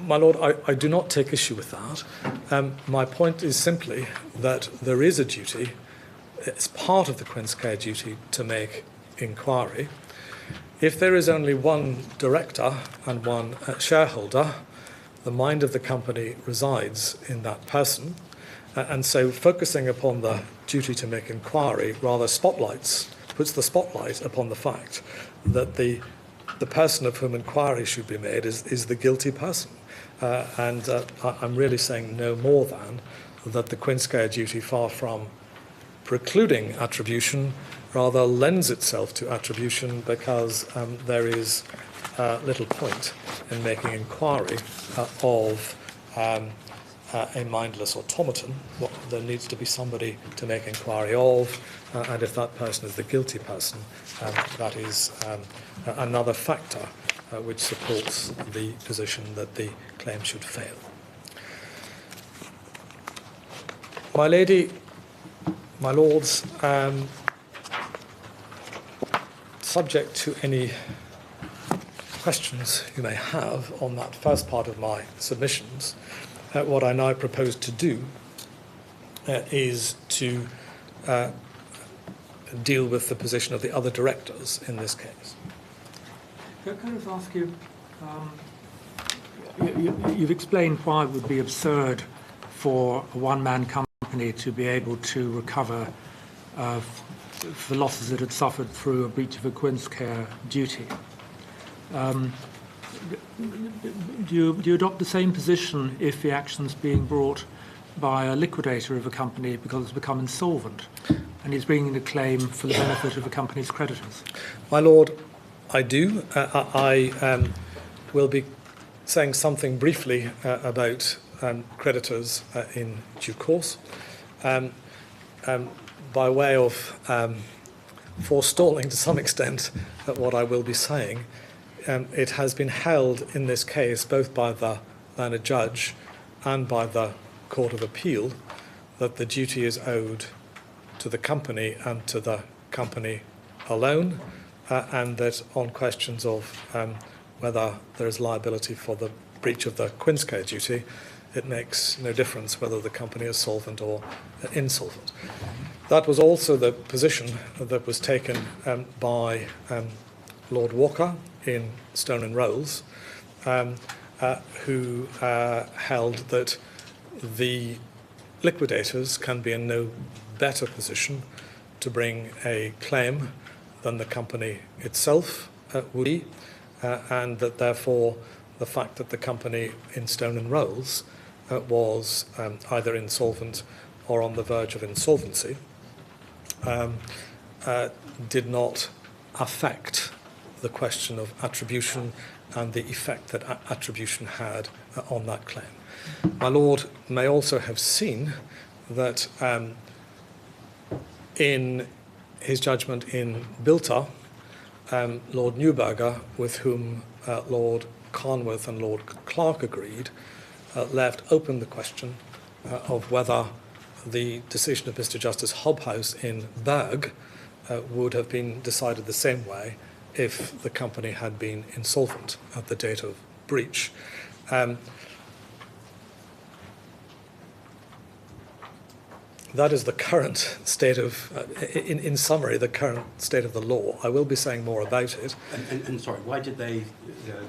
My Lord, I do not take issue with that. My point is simply that there is a duty, it's part of the Queen's Care duty to make inquiry. If there is only one director and one shareholder, the mind of the company resides in that person. And so focusing upon the duty to make inquiry rather puts the spotlight upon the fact that the person of whom inquiry should be made is the guilty person. And I'm really saying no more than that the Queen's Care duty, far from precluding attribution, rather lends itself to attribution, because there is little point in making inquiry of a mindless automaton. There needs to be somebody to make inquiry of, and if that person is the guilty person, that is another factor which supports the position that the claim should fail. My lady, my lords, subject to any questions you may have on that first part of my submissions, what I now propose to do is to deal with the position of the other directors in this case. Can I just ask you, you've explained why it would be absurd for a one-man company to be able to recover for losses it had suffered through a breach of a Queen's Care duty. Do you adopt the same position if the action's being brought by a liquidator of a company because it's become insolvent and he's bringing a claim for the benefit of the company's creditors? My Lord, I do. I will be saying something briefly about creditors in due course. By way of forestalling to some extent what I will be saying, it has been held in this case, both by the learned judge and by the Court of Appeal, that the duty is owed to the company and to the company alone, and that on questions of whether there is liability for the breach of the Queen's Care duty, it makes no difference whether the company is solvent or insolvent. That was also the position that was taken by Lord Walker in Stone and Rolls, who held that the liquidators can be in no better position to bring a claim than the company itself would be, and that therefore the fact that the company in Stone and Rolls was either insolvent or on the verge of insolvency did not affect the question of attribution and the effect that attribution had on that claim. My Lord may also have seen that in his judgment in Bilter, Lord Neuberger, with whom Lord Carnwath and Lord Clark agreed, left open the question of whether the decision of Mr. Justice Hobhouse in Berg would have been decided the same way if the company had been insolvent at the date of breach. That is the current state of, in summary, the current state of the law. I will be saying more about it. And sorry, why did they,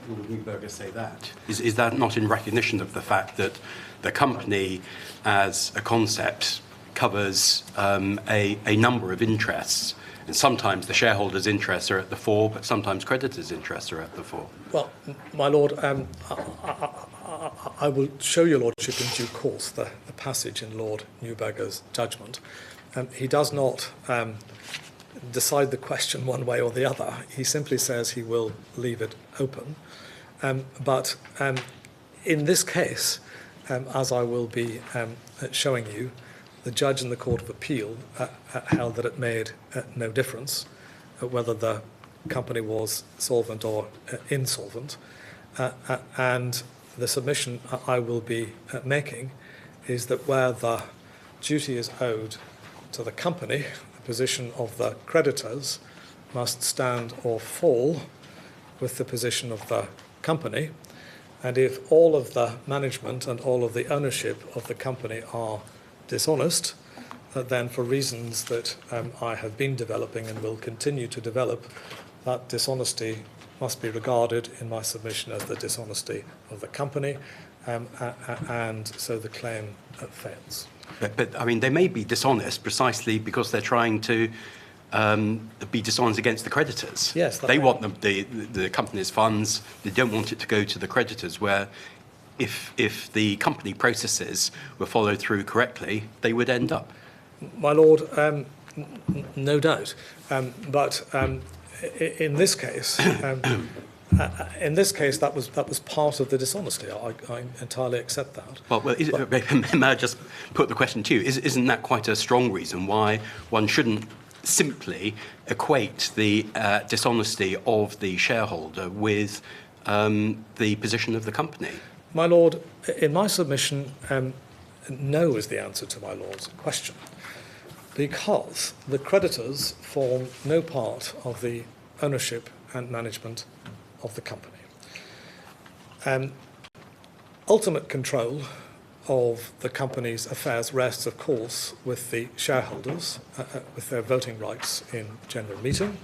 Lord Neuberger, say that? Is that not in recognition of the fact that the company, as a concept, covers a number of interests, and sometimes the shareholders' interests are at the fore, but sometimes creditors' interests are at the fore? Well, my Lord, I will show your Lordship in due course the passage in Lord Neuberger's judgment. He does not decide the question one way or the other. He simply says he will leave it open. But in this case, as I will be showing you, the judge in the Court of Appeal held that it made no difference whether the company was solvent or insolvent, and the submission I will be making is that where the duty is owed to the company, the position of the creditors must stand or fall with the position of the company, and if all of the management and all of the ownership of the company are dishonest, then for reasons that I have been developing and will continue to develop, that dishonesty must be regarded in my submission as the dishonesty of the company, and so the claim fails. But I mean, they may be dishonest precisely because they're trying to be dishonest against the creditors. Yes, they want the company's funds. They don't want it to go to the creditors. Where, if the company processes were followed through correctly, they would end up. My Lord, no doubt, but in this case, that was part of the dishonesty. I entirely accept that. Well, may I just put the question to you? Isn't that quite a strong reason why one shouldn't simply equate the dishonesty of the shareholder with the position of the company? My Lord, in my submission, no is the answer to my Lord's question, because the creditors form no part of the ownership and management of the company. Ultimate control of the company's affairs rests, of course, with the shareholders, with their voting rights in general meeting.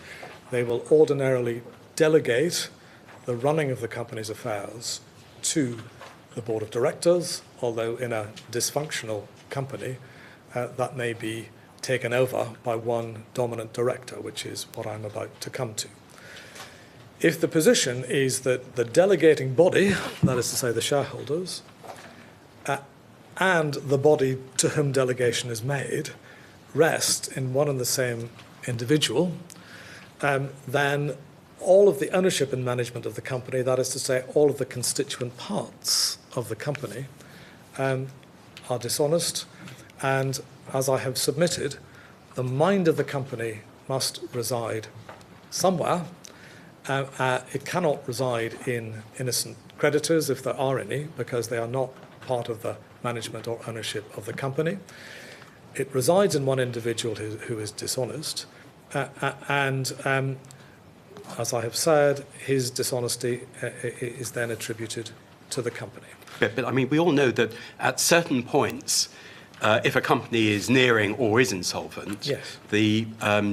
They will ordinarily delegate the running of the company's affairs to the board of directors, although in a dysfunctional company, that may be taken over by one dominant director, which is what I'm about to come to. If the position is that the delegating body, that is to say the shareholders, and the body to whom delegation is made, rest in one and the same individual, then all of the ownership and management of the company, that is to say all of the constituent parts of the company, are dishonest, and as I have submitted, the mind of the company must reside somewhere. It cannot reside in innocent creditors, if there are any, because they are not part of the management or ownership of the company. It resides in one individual who is dishonest, and as I have said, his dishonesty is then attributed to the company. But I mean, we all know that at certain points, if a company is nearing or is insolvent, yes, the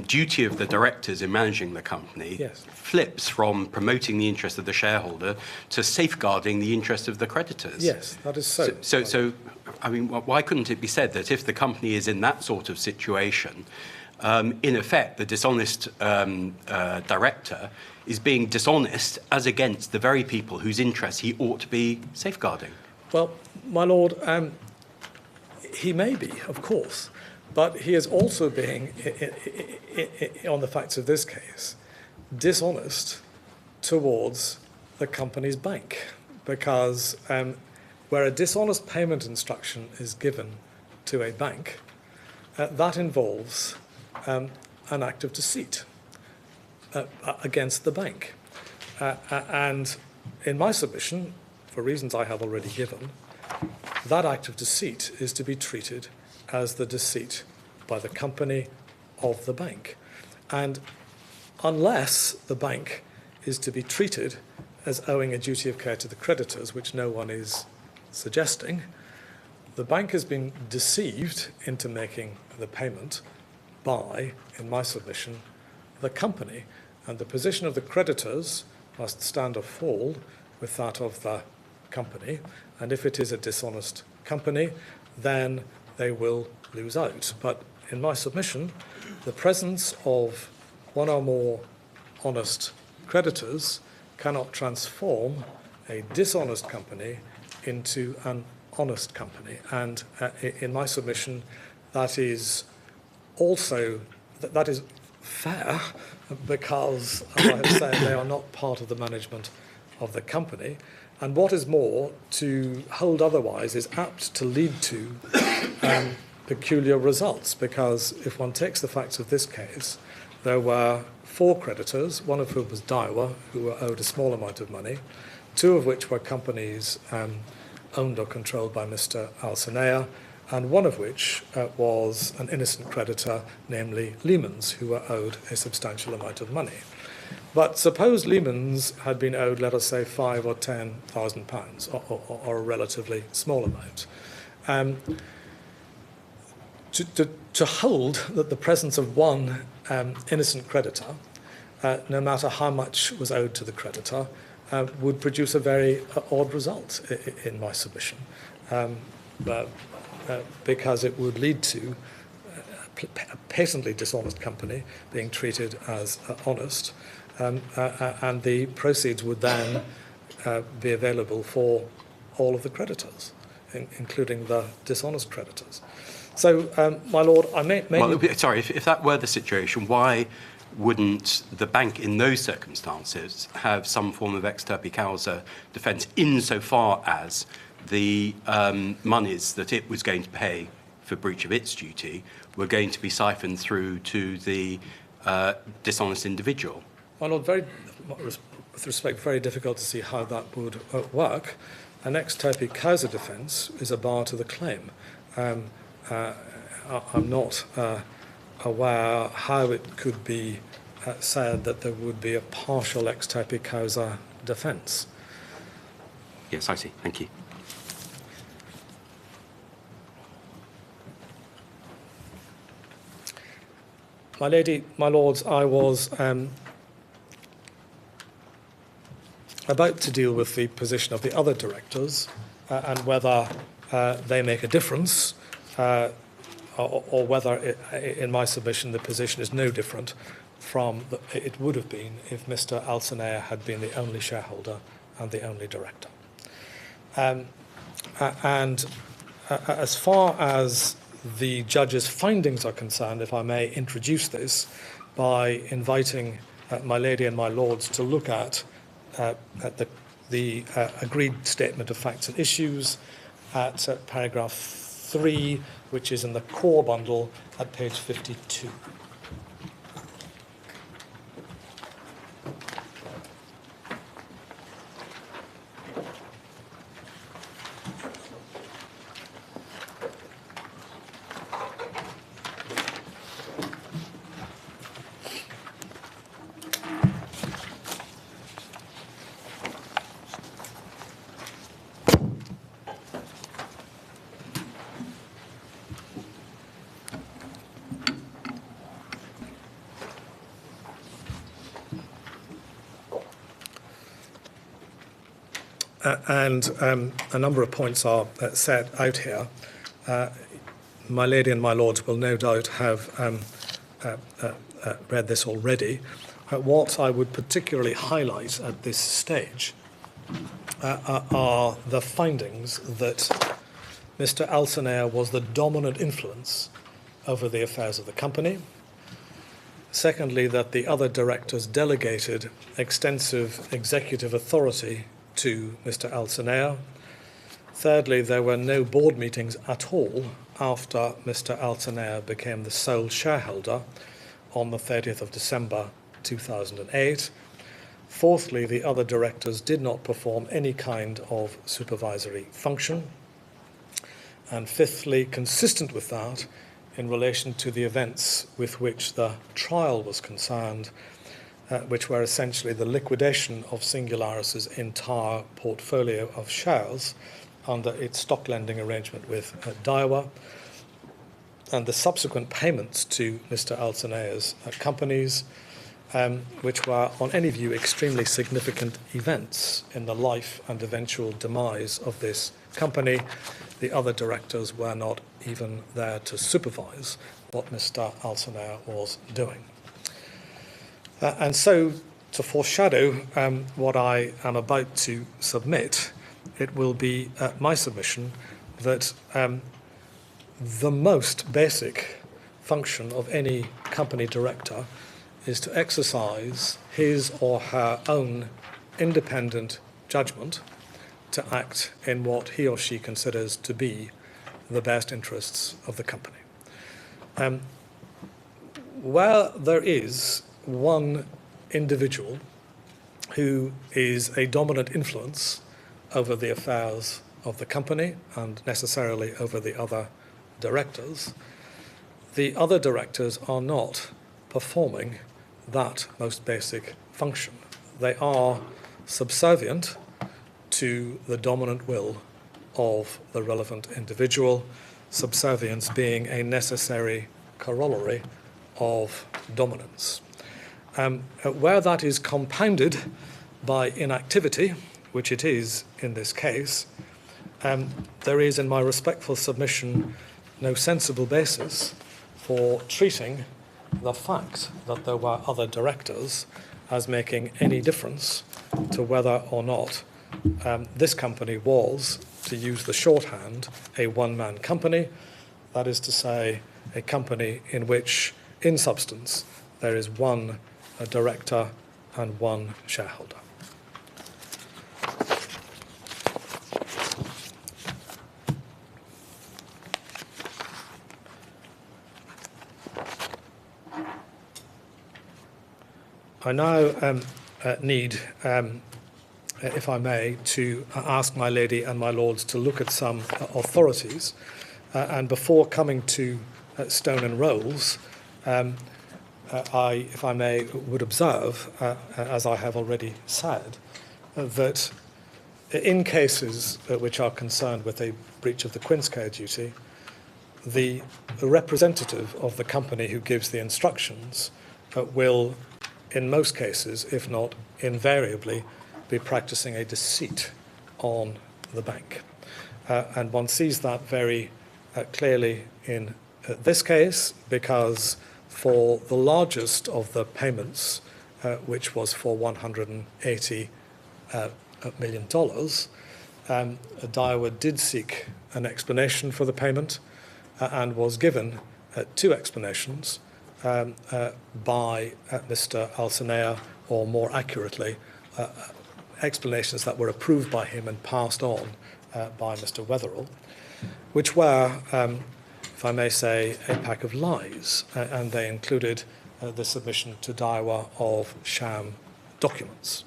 duty of the directors in managing the company, yes, flips from promoting the interest of the shareholder to safeguarding the interest of the creditors. Yes, that is so. So, I mean, why couldn't it be said that if the company is in that sort of situation, in effect, the dishonest director is being dishonest as against the very people whose interests he ought to be safeguarding? Well, my lord, he may be, of course, but he is also being, on the facts of this case, dishonest towards the company's bank, because where a dishonest payment instruction is given to a bank, that involves an act of deceit against the bank. And in my submission, for reasons I have already given, that act of deceit is to be treated as the deceit by the company of the bank. And unless the bank is to be treated as owing a duty of care to the creditors, which no one is suggesting, the bank has been deceived into making the payment by, in my submission, the company. And the position of the creditors must stand or fall with that of the company. And if it is a dishonest company, then they will lose out. But in my submission, the presence of one or more honest creditors cannot transform a dishonest company into an honest company. And in my submission, that is also, that is fair, because, as I have said, they are not part of the management of the company. And what is more, to hold otherwise is apt to lead to peculiar results, because if one takes the facts of this case, there were 4 creditors, one of whom was Daiwa, who were owed a small amount of money, 2 of which were companies owned or controlled by Mr. Alcinea, and one of which was an innocent creditor, namely Lehman's, who were owed a substantial amount of money. But suppose Lehman's had been owed, let us say, £5,000 or £10,000, or a relatively small amount. To hold that the presence of one innocent creditor, no matter how much was owed to the creditor, would produce a very odd result in my submission, because it would lead to a patently dishonest company being treated as honest, and the proceeds would then be available for all of the creditors, including the dishonest creditors. So, my lord, I may... Well, sorry, if that were the situation, why wouldn't the bank in those circumstances have some form of ex turpi causa defence insofar as the monies that it was going to pay for breach of its duty were going to be siphoned through to the dishonest individual? My lord, with respect, very difficult to see how that would work. An ex turpi causa defence is a bar to the claim. I'm not aware how it could be said that there would be a partial ex turpi causa defence. Yes, I see. Thank you. My lady, my lords, I was about to deal with the position of the other directors and whether they make a difference or whether, in my submission, the position is no different from it would have been if Mr. Alsanair had been the only shareholder and the only director. As far as the judge's findings are concerned, if I may introduce this by inviting my lady and my lords to look at the agreed statement of facts and issues at paragraph 3, which is in the core bundle at page 52. And a number of points are set out here. My lady and my lords will no doubt have read this already. What I would particularly highlight at this stage are the findings that Mr. Alsanair was the dominant influence over the affairs of the company. Secondly, that the other directors delegated extensive executive authority to Mr. Alsanair. Thirdly, there were no board meetings at all after Mr. Alsanair became the sole shareholder on the 30th of December 2008. Fourthly, the other directors did not perform any kind of supervisory function. And fifthly, consistent with that, in relation to the events with which the trial was concerned, which were essentially the liquidation of Singularis's entire portfolio of shares under its stock lending arrangement with Daiwa, and the subsequent payments to Mr. Alsanair's companies, which were, on any view, extremely significant events in the life and eventual demise of this company. The other directors were not even there to supervise what Mr. Alsanair was doing. And so, to foreshadow what I am about to submit, it will be my submission that the most basic function of any company director is to exercise his or her own independent judgment to act in what he or she considers to be the best interests of the company. Where there is one individual who is a dominant influence over the affairs of the company and necessarily over the other directors, the other directors are not performing that most basic function. They are subservient to the dominant will of the relevant individual, subservience being a necessary corollary of dominance. Where that is compounded by inactivity, which it is in this case, there is, in my respectful submission, no sensible basis for treating the fact that there were other directors as making any difference to whether or not this company was, to use the shorthand, a one-man company, that is to say, a company in which, in substance, there is one director and one shareholder. I now need, if I may, to ask my lady and my lords to look at some authorities. And before coming to Stone and Rolls, I, if I may, would observe, as I have already said, that in cases which are concerned with a breach of the Quince Care duty, the representative of the company who gives the instructions will, in most cases, if not invariably, be practicing a deceit on the bank. And one sees that very clearly in This case, because for the largest of the payments, which was for $180 million, Daiwa did seek an explanation for the payment and was given two explanations by Mr. Alcinea, or more accurately, explanations that were approved by him and passed on by Mr. Wetherell, which were, if I may say, a pack of lies, and they included the submission to Daiwa of sham documents.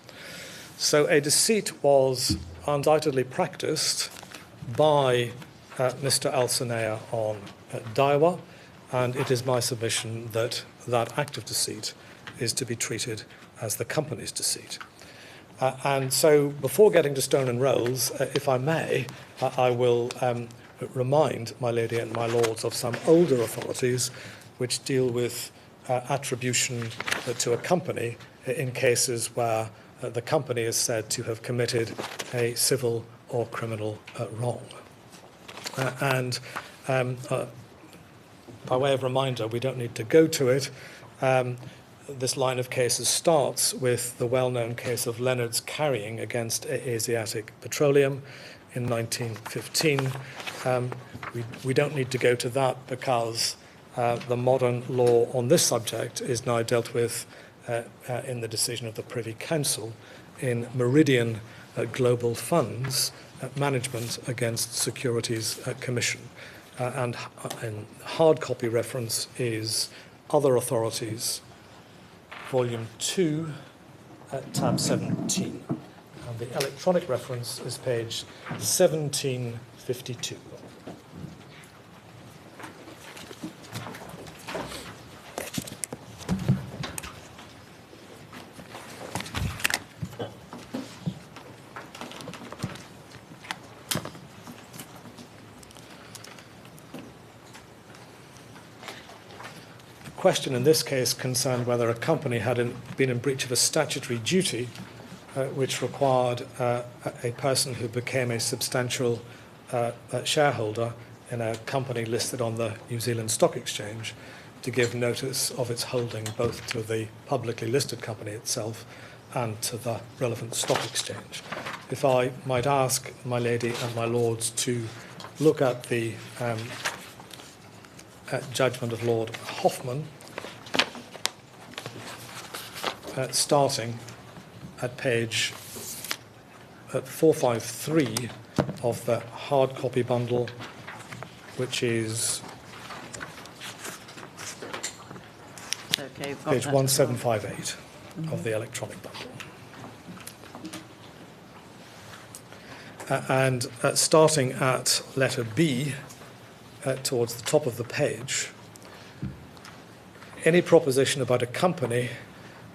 So a deceit was undoubtedly practiced by Mr. Alcinea on Daiwa, and it is my submission that that act of deceit is to be treated as the company's deceit. And so before getting to stone and rolls, if I may, I will remind my lady and my lords of some older authorities which deal with attribution to a company in cases where the company is said to have committed a civil or criminal wrong. By way of reminder, we don't need to go to it. This line of cases starts with the well-known case of Leonard's carrying against Asiatic Petroleum in 1915. We don't need to go to that because the modern law on this subject is now dealt with in the decision of the Privy Council in Meridian Global Funds Management against Securities Commission. And hard copy reference is Other Authorities, Volume 2, tab 17. And the electronic reference is page 1752. The question in this case concerned whether a company had been in breach of a statutory duty which required a person who became a substantial shareholder in a company listed on the New Zealand Stock Exchange to give notice of its holding both to the publicly listed company itself and to the relevant stock exchange. If I might ask my lady and my lords to look at the judgment of Lord Hoffman, starting at page 453 of the hard copy bundle, which is Okay, page 1758 of the electronic bundle. And starting at letter B, towards the top of the page, any proposition about a company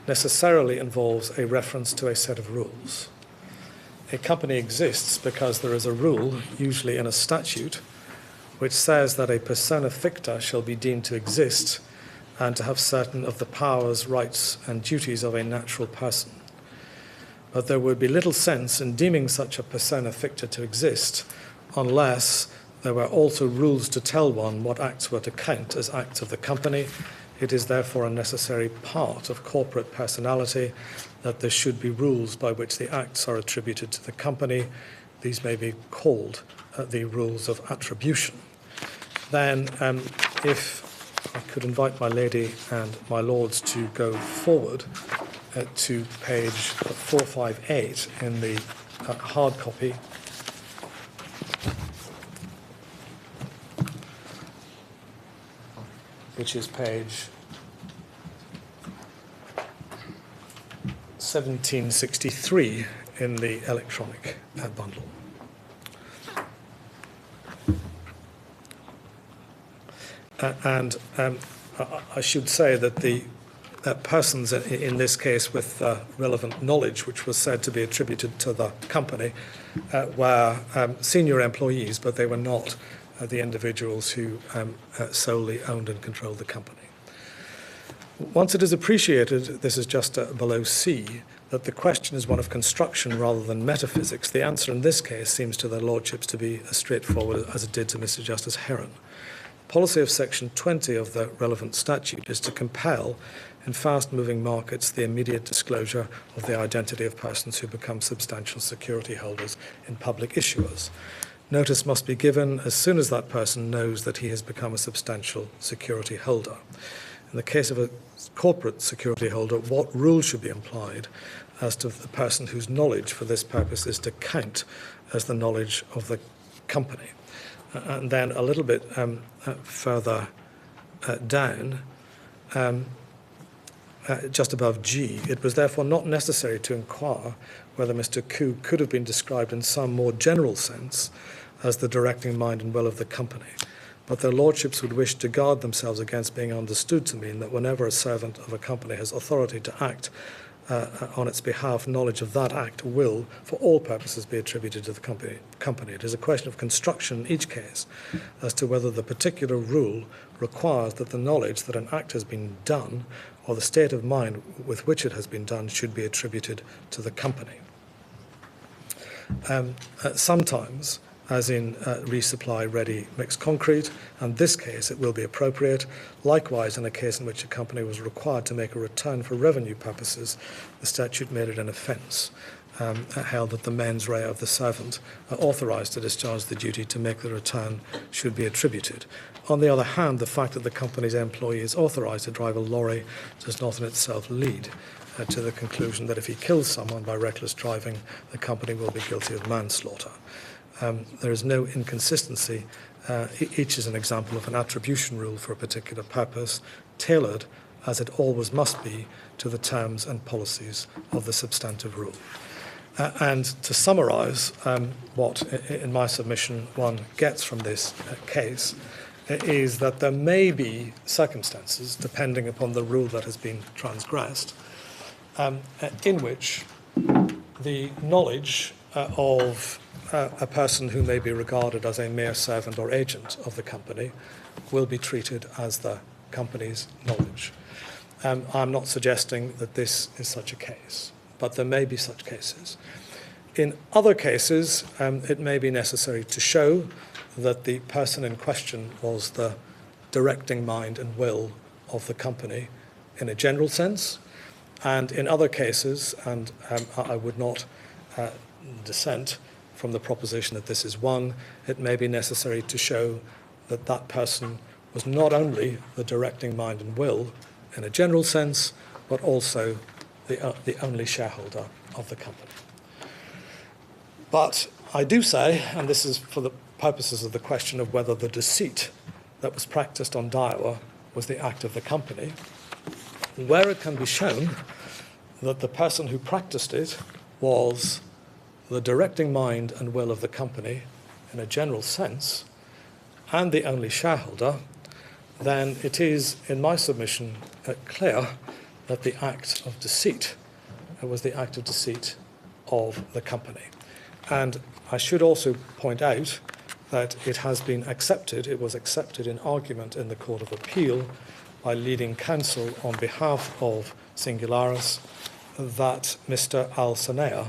necessarily involves a reference to a set of rules. A company exists because there is a rule, usually in a statute, which says that a persona ficta shall be deemed to exist and to have certain of the powers, rights, and duties of a natural person. But there would be little sense in deeming such a persona ficta to exist unless there were also rules to tell one what acts were to count as acts of the company. It is therefore a necessary part of corporate personality that there should be rules by which the acts are attributed to the company. These may be called the rules of attribution. Then, if I could invite my lady and my lords to go forward to page 458 in the hard copy. Which is page 1763 in the electronic bundle. I should say that the persons in this case with relevant knowledge, which was said to be attributed to the company, were senior employees, but they were not the individuals who solely owned and controlled the company. Once it is appreciated, this is just below C, that the question is one of construction rather than metaphysics, the answer in this case seems to their lordships to be as straightforward as it did to Mr. Justice Heron. policy of Section 20 of the relevant statute is to compel in fast-moving markets the immediate disclosure of the identity of persons who become substantial security holders in public issuers. Notice must be given as soon as that person knows that he has become a substantial security holder. In the case of a corporate security holder, what rule should be applied as to the person whose knowledge for this purpose is to count as the knowledge of the company? And then a little bit further down, just above G, it was therefore not necessary to inquire whether Mr. Koo could have been described in some more general sense as the directing mind and will of the company, but their lordships would wish to guard themselves against being understood to mean that whenever a servant of a company has authority to act on its behalf, knowledge of that act will, for all purposes, be attributed to the company. It is a question of construction in each case as to whether the particular rule requires that the knowledge that an act has been done or the state of mind with which it has been done should be attributed to the company. Sometimes, as in resupply ready mixed concrete, and this case it will be appropriate. Likewise, in a case in which a company was required to make a return for revenue purposes, the statute made it an offence, held that the mens rea of the servant authorised to discharge the duty to make the return should be attributed. On the other hand, the fact that the company's employee is authorised to drive a lorry does not in itself lead to the conclusion that if he kills someone by reckless driving, the company will be guilty of manslaughter. There is no inconsistency. Each is an example of an attribution rule for a particular purpose, tailored, as it always must be, to the terms and policies of the substantive rule. And to summarise what, in my submission, one gets from this case is that there may be circumstances, depending upon the rule that has been transgressed, in which the knowledge of a person who may be regarded as a mere servant or agent of the company will be treated as the company's knowledge. I'm not suggesting that this is such a case, but there may be such cases. In other cases, it may be necessary to show that the person in question was the directing mind and will of the company in a general sense, and in other cases, and I would not dissent from the proposition that this is one, it may be necessary to show that that person was not only the directing mind and will in a general sense, but also the only shareholder of the company. But I do say, and this is for the purposes of the question of whether the deceit that was practiced on Daiwa was the act of the company, where it can be shown that the person who practiced it was the directing mind and will of the company in a general sense, and the only shareholder, then it is, in my submission, clear that the act of deceit was the act of deceit of the company. And I should also point out that it has been accepted, it was accepted in argument in the Court of Appeal by leading counsel on behalf of Singularis that Mr. Al-Sanea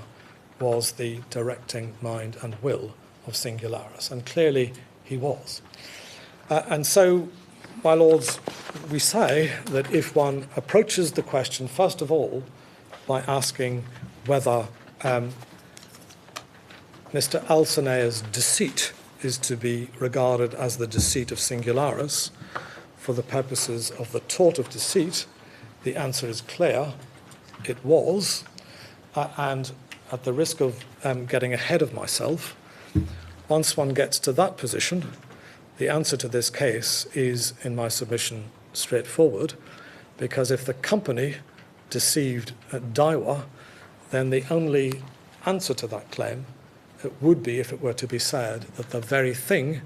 was the directing mind and will of Singularis, and clearly he was. And so, my lords, we say that if one approaches the question, first of all, by asking whether Mr. Al-Sanea's deceit is to be regarded as the deceit of Singularis for the purposes of the tort of deceit, the answer is clear, it was, and at the risk of getting ahead of myself, once one gets to that position, the answer to this case is, in my submission, straightforward, because if the company deceived Daiwa, then the only answer to that claim would be, if it were to be said, that the very thing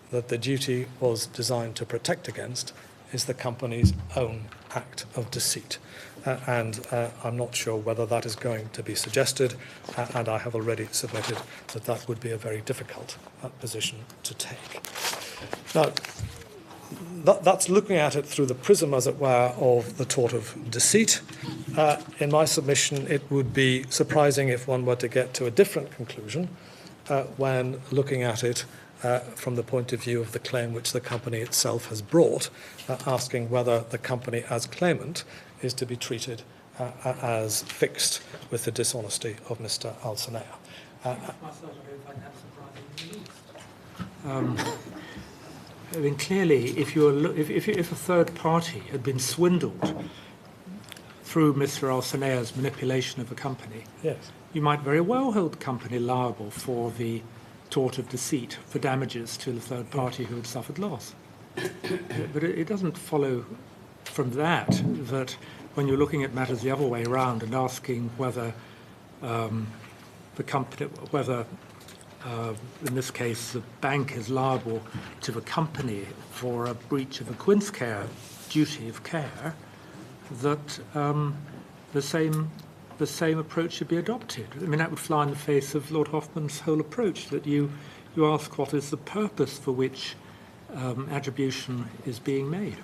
that the duty was designed to protect against is the company's own act of deceit. And I'm not sure whether that is going to be suggested, and I have already submitted that that would be a very difficult position to take. Now, that's looking at it through the prism, as it were, of the tort of deceit. In my submission, it would be surprising if one were to get to a different conclusion when looking at it from the point of view of the claim which the company itself has brought, asking whether the company as claimant is to be treated as fixed with the dishonesty of Mr. Alcenea. I mean, clearly, if a third party had been swindled through Mr. Alcenea's manipulation of a company, Yes. you might very well hold the company liable for the tort of deceit for damages to the third party who had suffered loss. But it doesn't follow from that when you're looking at matters the other way around and asking whether the company, in this case, the bank is liable to the company for a breach of a Quince care duty of care, that the same approach should be adopted. I mean, that would fly in the face of Lord Hoffman's whole approach, that you ask what is the purpose for which attribution is being made.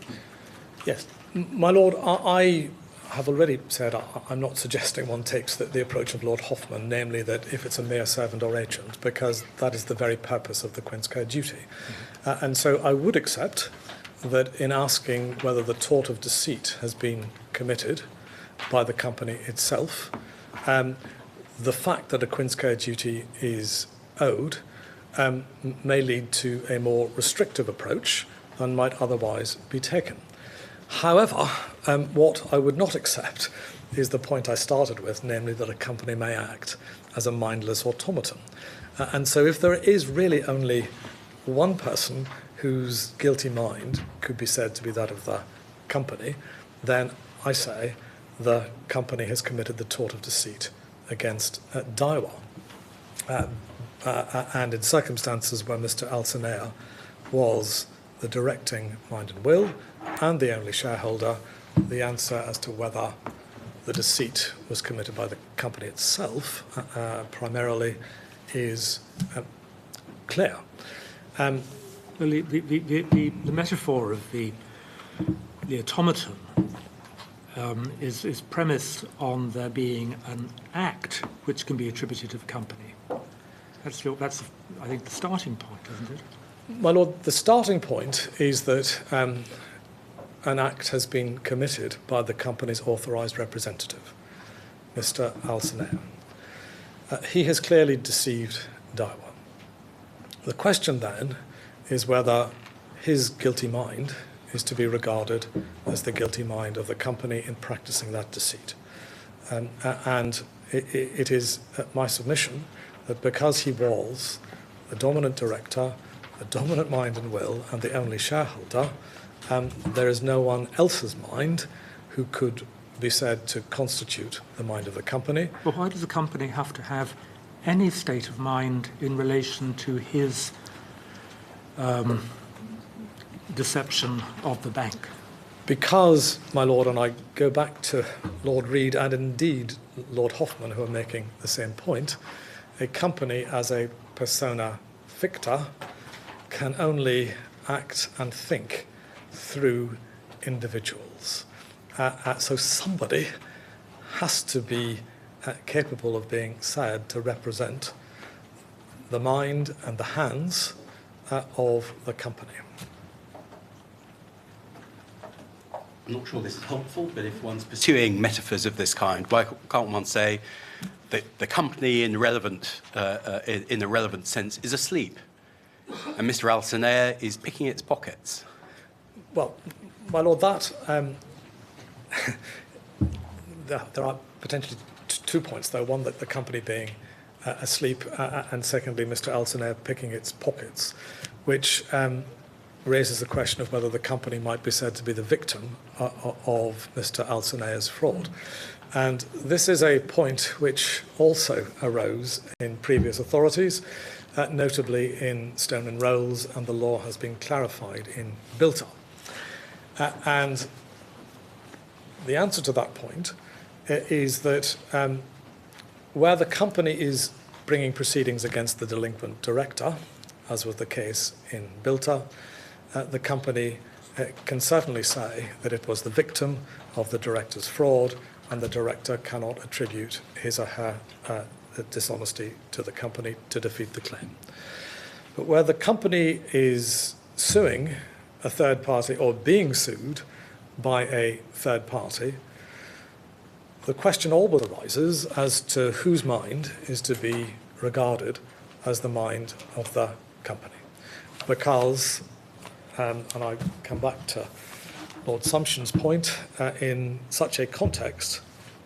Yes. My Lord, I have already said I'm not suggesting one takes the approach of Lord Hoffman, namely that if it's a mere servant or agent, because that is the very purpose of the Quince care duty. And so I would accept that in asking whether the tort of deceit has been committed by the company itself, the fact that a Quince care duty is owed may lead to a more restrictive approach than might otherwise be taken. However, what I would not accept is the point I started with, namely that a company may act as a mindless automaton. And so if there is really only one person whose guilty mind could be said to be that of the company, then I say the company has committed the tort of deceit against Daiwa. And in circumstances where Mr. Alcenea was the directing mind and will and the only shareholder, the answer as to whether the deceit was committed by the company itself primarily is clear. Well, the metaphor of the automaton is premised on there being an act which can be attributed to the company. That's I think, the starting point, isn't it? My Lord, the starting point is that an act has been committed by the company's authorised representative, Mr. Alcenea. He has clearly deceived Daiwa. The question then is whether his guilty mind is to be regarded as the guilty mind of the company in practising that deceit. And it is my submission that because he was the dominant director, the dominant mind and will, and the only shareholder, there is no one else's mind who could be said to constitute the mind of the company. Well, why does the company have to have any state of mind in relation to his deception of the bank? Because, my Lord, and I go back to Lord Reid and indeed Lord Hoffman, who are making the same point, a company as a persona ficta can only act and think through individuals. So somebody has to be capable of being said to represent the mind and the hands of the company. I'm not sure this is helpful, but if one's pursuing metaphors of this kind, why can't one say that the company in the relevant sense is asleep and Mr. Alcenea is picking its pockets? Well, my Lord, that there are potentially two points, though. One, that the company being asleep, and secondly, Mr. Alcenea picking its pockets, which raises the question of whether the company might be said to be the victim of Mr. Alcenea's fraud. And this is a point which also arose in previous authorities, notably in Stone and Rolls, and the law has been clarified in Bilter. And the answer to that point is that where the company is bringing proceedings against the delinquent director, as was the case in Bilter, the company can certainly say that it was the victim of the director's fraud, and the director cannot attribute his or her dishonesty to the company to defeat the claim. But where the company is suing a third party or being sued by a third party, the question always arises as to whose mind is to be regarded as the mind of the company. Because, and I come back to Lord Sumption's point, in such a context,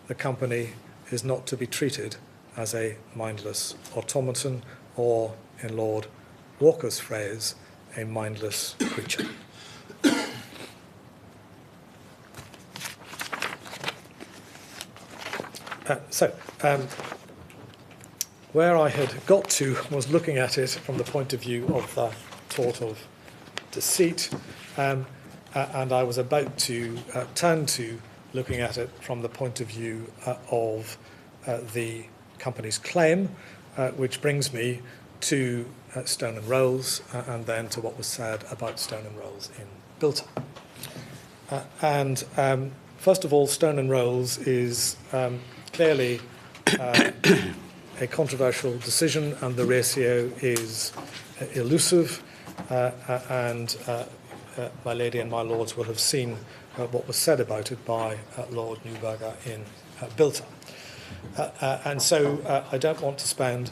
the company is not to be treated as a mindless automaton or, in Lord Walker's phrase, a mindless creature. Where I had got to was looking at it from the point of view of the tort of deceit, and I was about to turn to looking at it from the point of view of the company's claim, which brings me to Stone and Rolls, and then to what was said about Stone and Rolls in Bilter. First of all, Stone and Rolls is clearly a controversial decision, and the ratio is elusive, and my lady and my lords will have seen what was said about it by Lord Neuberger in Bilter. And so I don't want to spend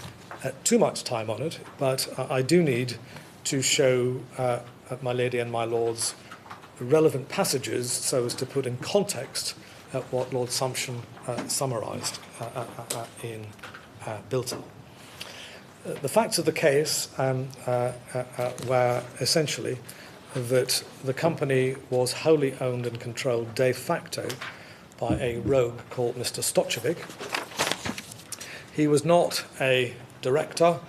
too much time on it, but I do need to show my lady and my lords relevant passages so as to put in context what Lord Sumption summarised in Bilter. The facts of the case were essentially that the company was wholly owned and controlled de facto by a rogue called Mr. Stochovic. He was not a director.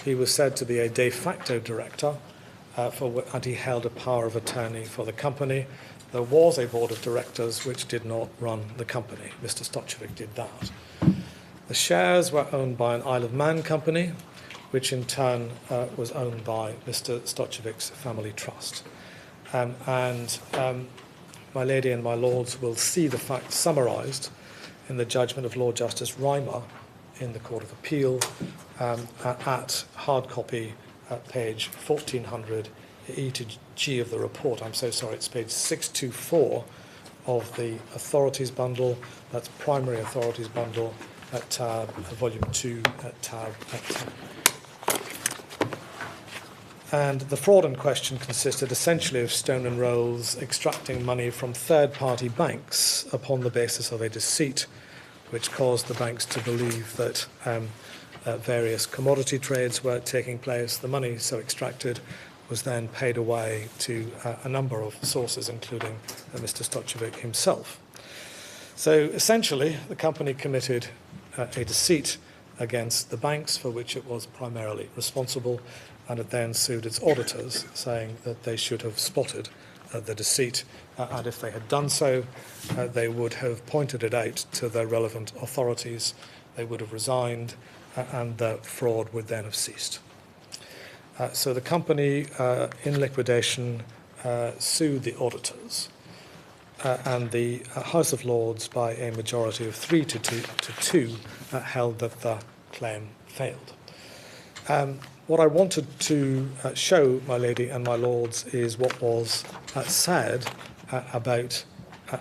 He was said to be a de facto director, and he held a power of attorney for the company. There was a board of directors which did not run the company. Mr. Stochovic did that. The shares were owned by an Isle of Man company, which in turn was owned by Mr. Stochovic's family trust. My lady and my lords will see the facts summarised in the judgment of Lord Justice Reimer in the Court of Appeal at hard copy page 1400 E to G of the report. I'm so sorry, it's page 624 of the authorities bundle. That's primary authorities bundle at tab, volume 2 at tab 10. And the fraud in question consisted essentially of Stone and Rolls extracting money from third-party banks upon the basis of a deceit which caused the banks to believe that various commodity trades were taking place. The money so extracted was then paid away to a number of sources, including Mr. Stochovic himself. So essentially, the company committed a deceit against the banks for which it was primarily responsible, and it then sued its auditors, saying that they should have spotted the deceit, and if they had done so, they would have pointed it out to the relevant authorities, they would have resigned, and the fraud would then have ceased. So the company, in liquidation, sued the auditors, and the House of Lords, by a majority of 3 to 2, held that the claim failed. What I wanted to show, my lady and my lords, is what was said about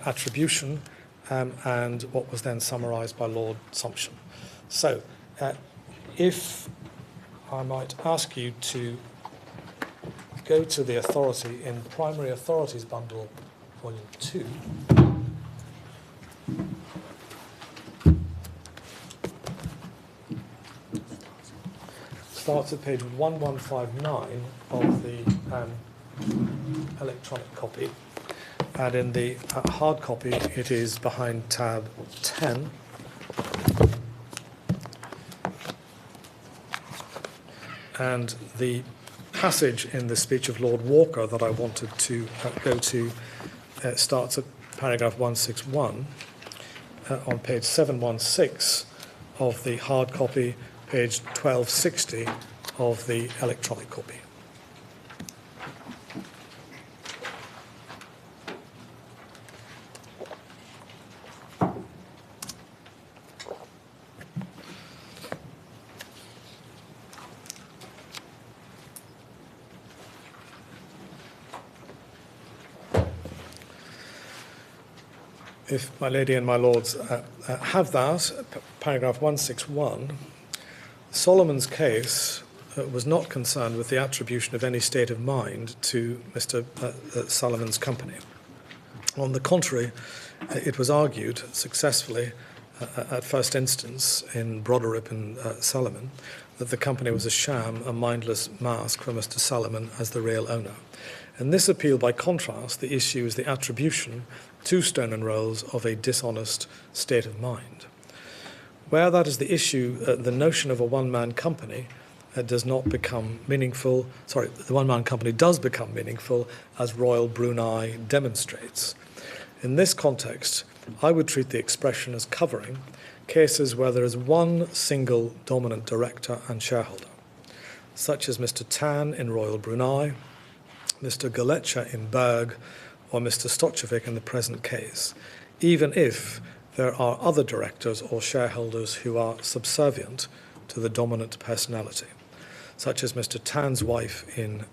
attribution and what was then summarised by Lord Sumption. So, if I might ask you to go to the authority in Primary Authorities Bundle, Volume 2. Starts at page 1159 of the electronic copy, and in the hard copy it is behind tab 10. And the passage in the speech of Lord Walker that I wanted to go to starts at paragraph 161 on page 716 of the hard copy, page 1260 of the electronic copy. If my lady and my lords have that, paragraph 161, Solomon's case was not concerned with the attribution of any state of mind to Mr. Solomon's company. On the contrary, it was argued successfully at first instance in Broderick and Solomon that the company was a sham, a mindless mask for Mr. Solomon as the real owner. In this appeal, by contrast, the issue is the attribution to Stone and Rolls of a dishonest state of mind. Where that is the issue, the notion of a one-man company does not become meaningful. Sorry, the one-man company does become meaningful, as Royal Brunei demonstrates. In this context, I would treat the expression as covering cases where there is one single dominant director and shareholder, such as Mr. Tan in Royal Brunei, Mr. Galecha in Berg, or Mr. Stochovic in the present case, even if there are other directors or shareholders who are subservient to the dominant personality, such as Mr. Tan's wife in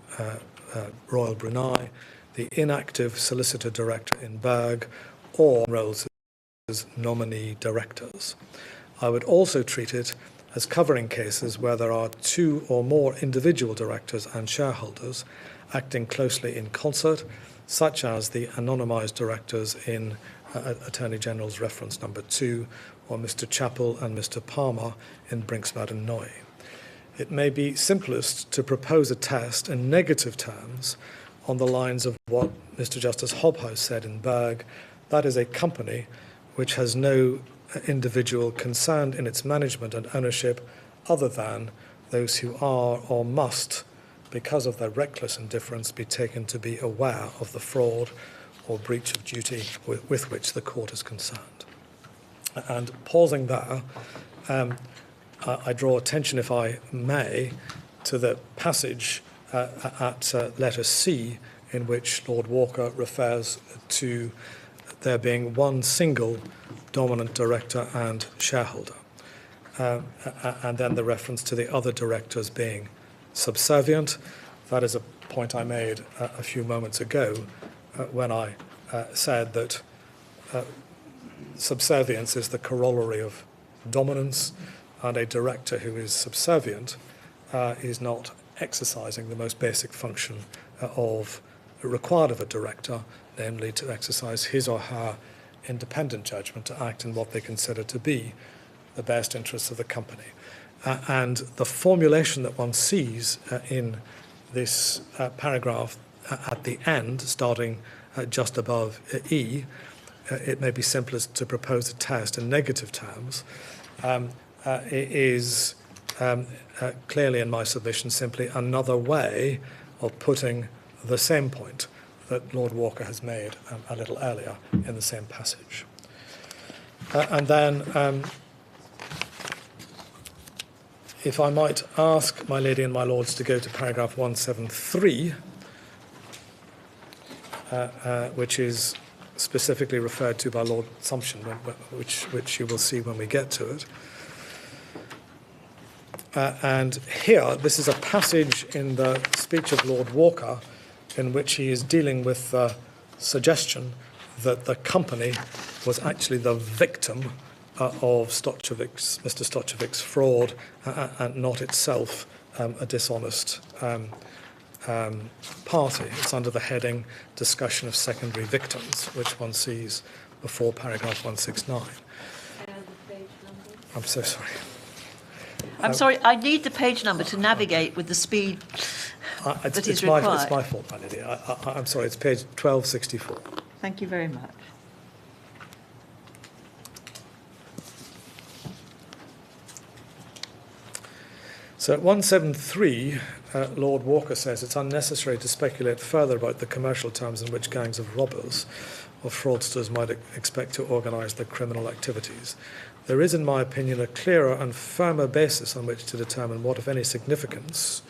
Royal Brunei, the inactive solicitor director in Berg, or Rolls' nominee directors. I would also treat it as covering cases where there are two or more individual directors and shareholders acting closely in concert, such as the anonymised directors in Attorney General's reference number 2, or Mr. Chappell and Mr. Palmer in Brinksmad and Noy. It may be simplest to propose a test in negative terms on the lines of what Mr. Justice Hobhouse said in Berg, that is a company which has no individual concerned in its management and ownership other than those who are or must, because of their reckless indifference, be taken to be aware of the fraud or breach of duty with which the court is concerned. And pausing there, I draw attention, if I may, to the passage at letter C, in which Lord Walker refers to there being one single dominant director and shareholder, and then the reference to the other directors being subservient. That is a point I made a few moments ago when I said that subservience is the corollary of dominance, and a director who is subservient is not exercising the most basic function required of a director, namely to exercise his or her independent judgment to act in what they consider to be the best interests of the company. And the formulation that one sees in this paragraph at the end, starting just above E, it may be simplest to propose a test in negative terms, is clearly in my submission simply another way of putting the same point that Lord Walker has made a little earlier in the same passage. And then, if I might ask my lady and my lords to go to paragraph 173, which is specifically referred to by Lord Sumption, which you will see when we get to it. And here, this is a passage in the speech of Lord Walker in which he is dealing with the suggestion that the company was actually the victim of Mr. Stochovic's fraud and not itself a dishonest party. It's under the heading Discussion of Secondary Victims, which one sees before paragraph 169. I'm so sorry. I'm sorry, I need the page number to navigate with the speed that is required. It's my fault, my lady. I'm sorry, it's page 1264. Thank you very much. So at 173, Lord Walker says it's unnecessary to speculate further about the commercial terms in which gangs of robbers or fraudsters might expect to organise their criminal activities. There is, in my opinion, a clearer and firmer basis on which to determine what, if any, significance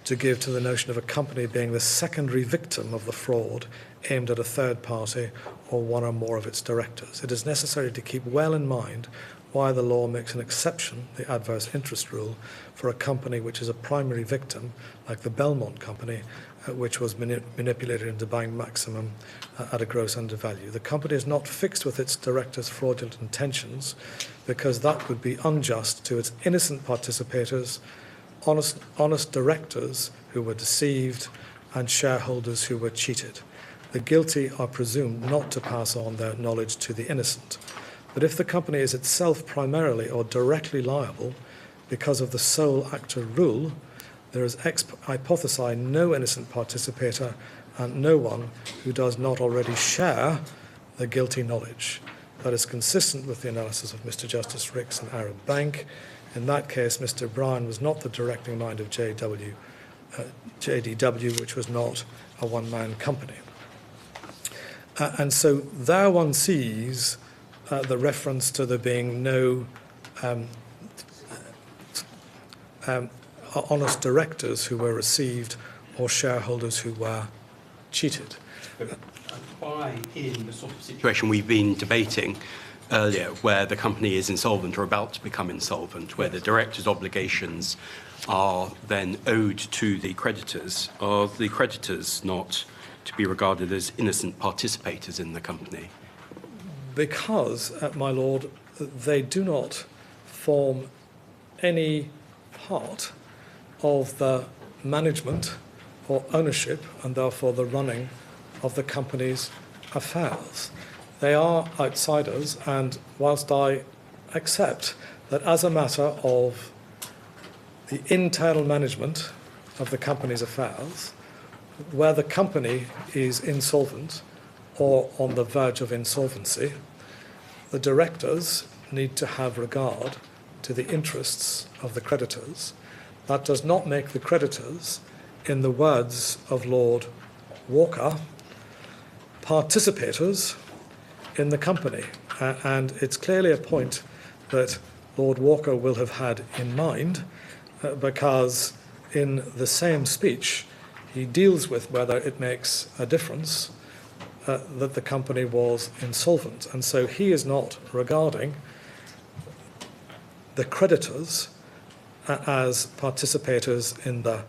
to give to the notion of a company being the secondary victim of the fraud aimed at a third party or one or more of its directors. It is necessary to keep well in mind why the law makes an exception, the adverse interest rule, for a company which is a primary victim, like the Belmont Company, which was manipulated into buying maximum at a gross undervalue. The company is not fixed with its directors' fraudulent intentions because that would be unjust to its innocent participators, honest directors who were deceived, and shareholders who were cheated. The guilty are presumed not to pass on their knowledge to the innocent. But if the company is itself primarily or directly liable because of the sole actor rule, there is hypothesized no innocent participator and no one who does not already share the guilty knowledge. That is consistent with the analysis of Mr. Justice Ricks and Arab Bank. In that case, Mr. Bryan was not the directing mind of JDW, which was not a one-man company. And so there one sees the reference to there being no honest directors who were received or shareholders who were cheated. Why, in the sort of situation we've been debating earlier, where the company is insolvent or about to become insolvent, where the directors' obligations are then owed to the creditors, are the creditors not to be regarded as innocent participators in the company? Because, my lord, they do not form any part of the management or ownership and therefore the running of the company's affairs. They are outsiders, and whilst I accept that as a matter of the internal management of the company's affairs, where the company is insolvent or on the verge of insolvency, the directors need to have regard to the interests of the creditors. That does not make the creditors, in the words of Lord Walker, participators in the company. And it's clearly a point that Lord Walker will have had in mind because in the same speech he deals with whether it makes a difference that the company was insolvent. And so he is not regarding the creditors as participators in the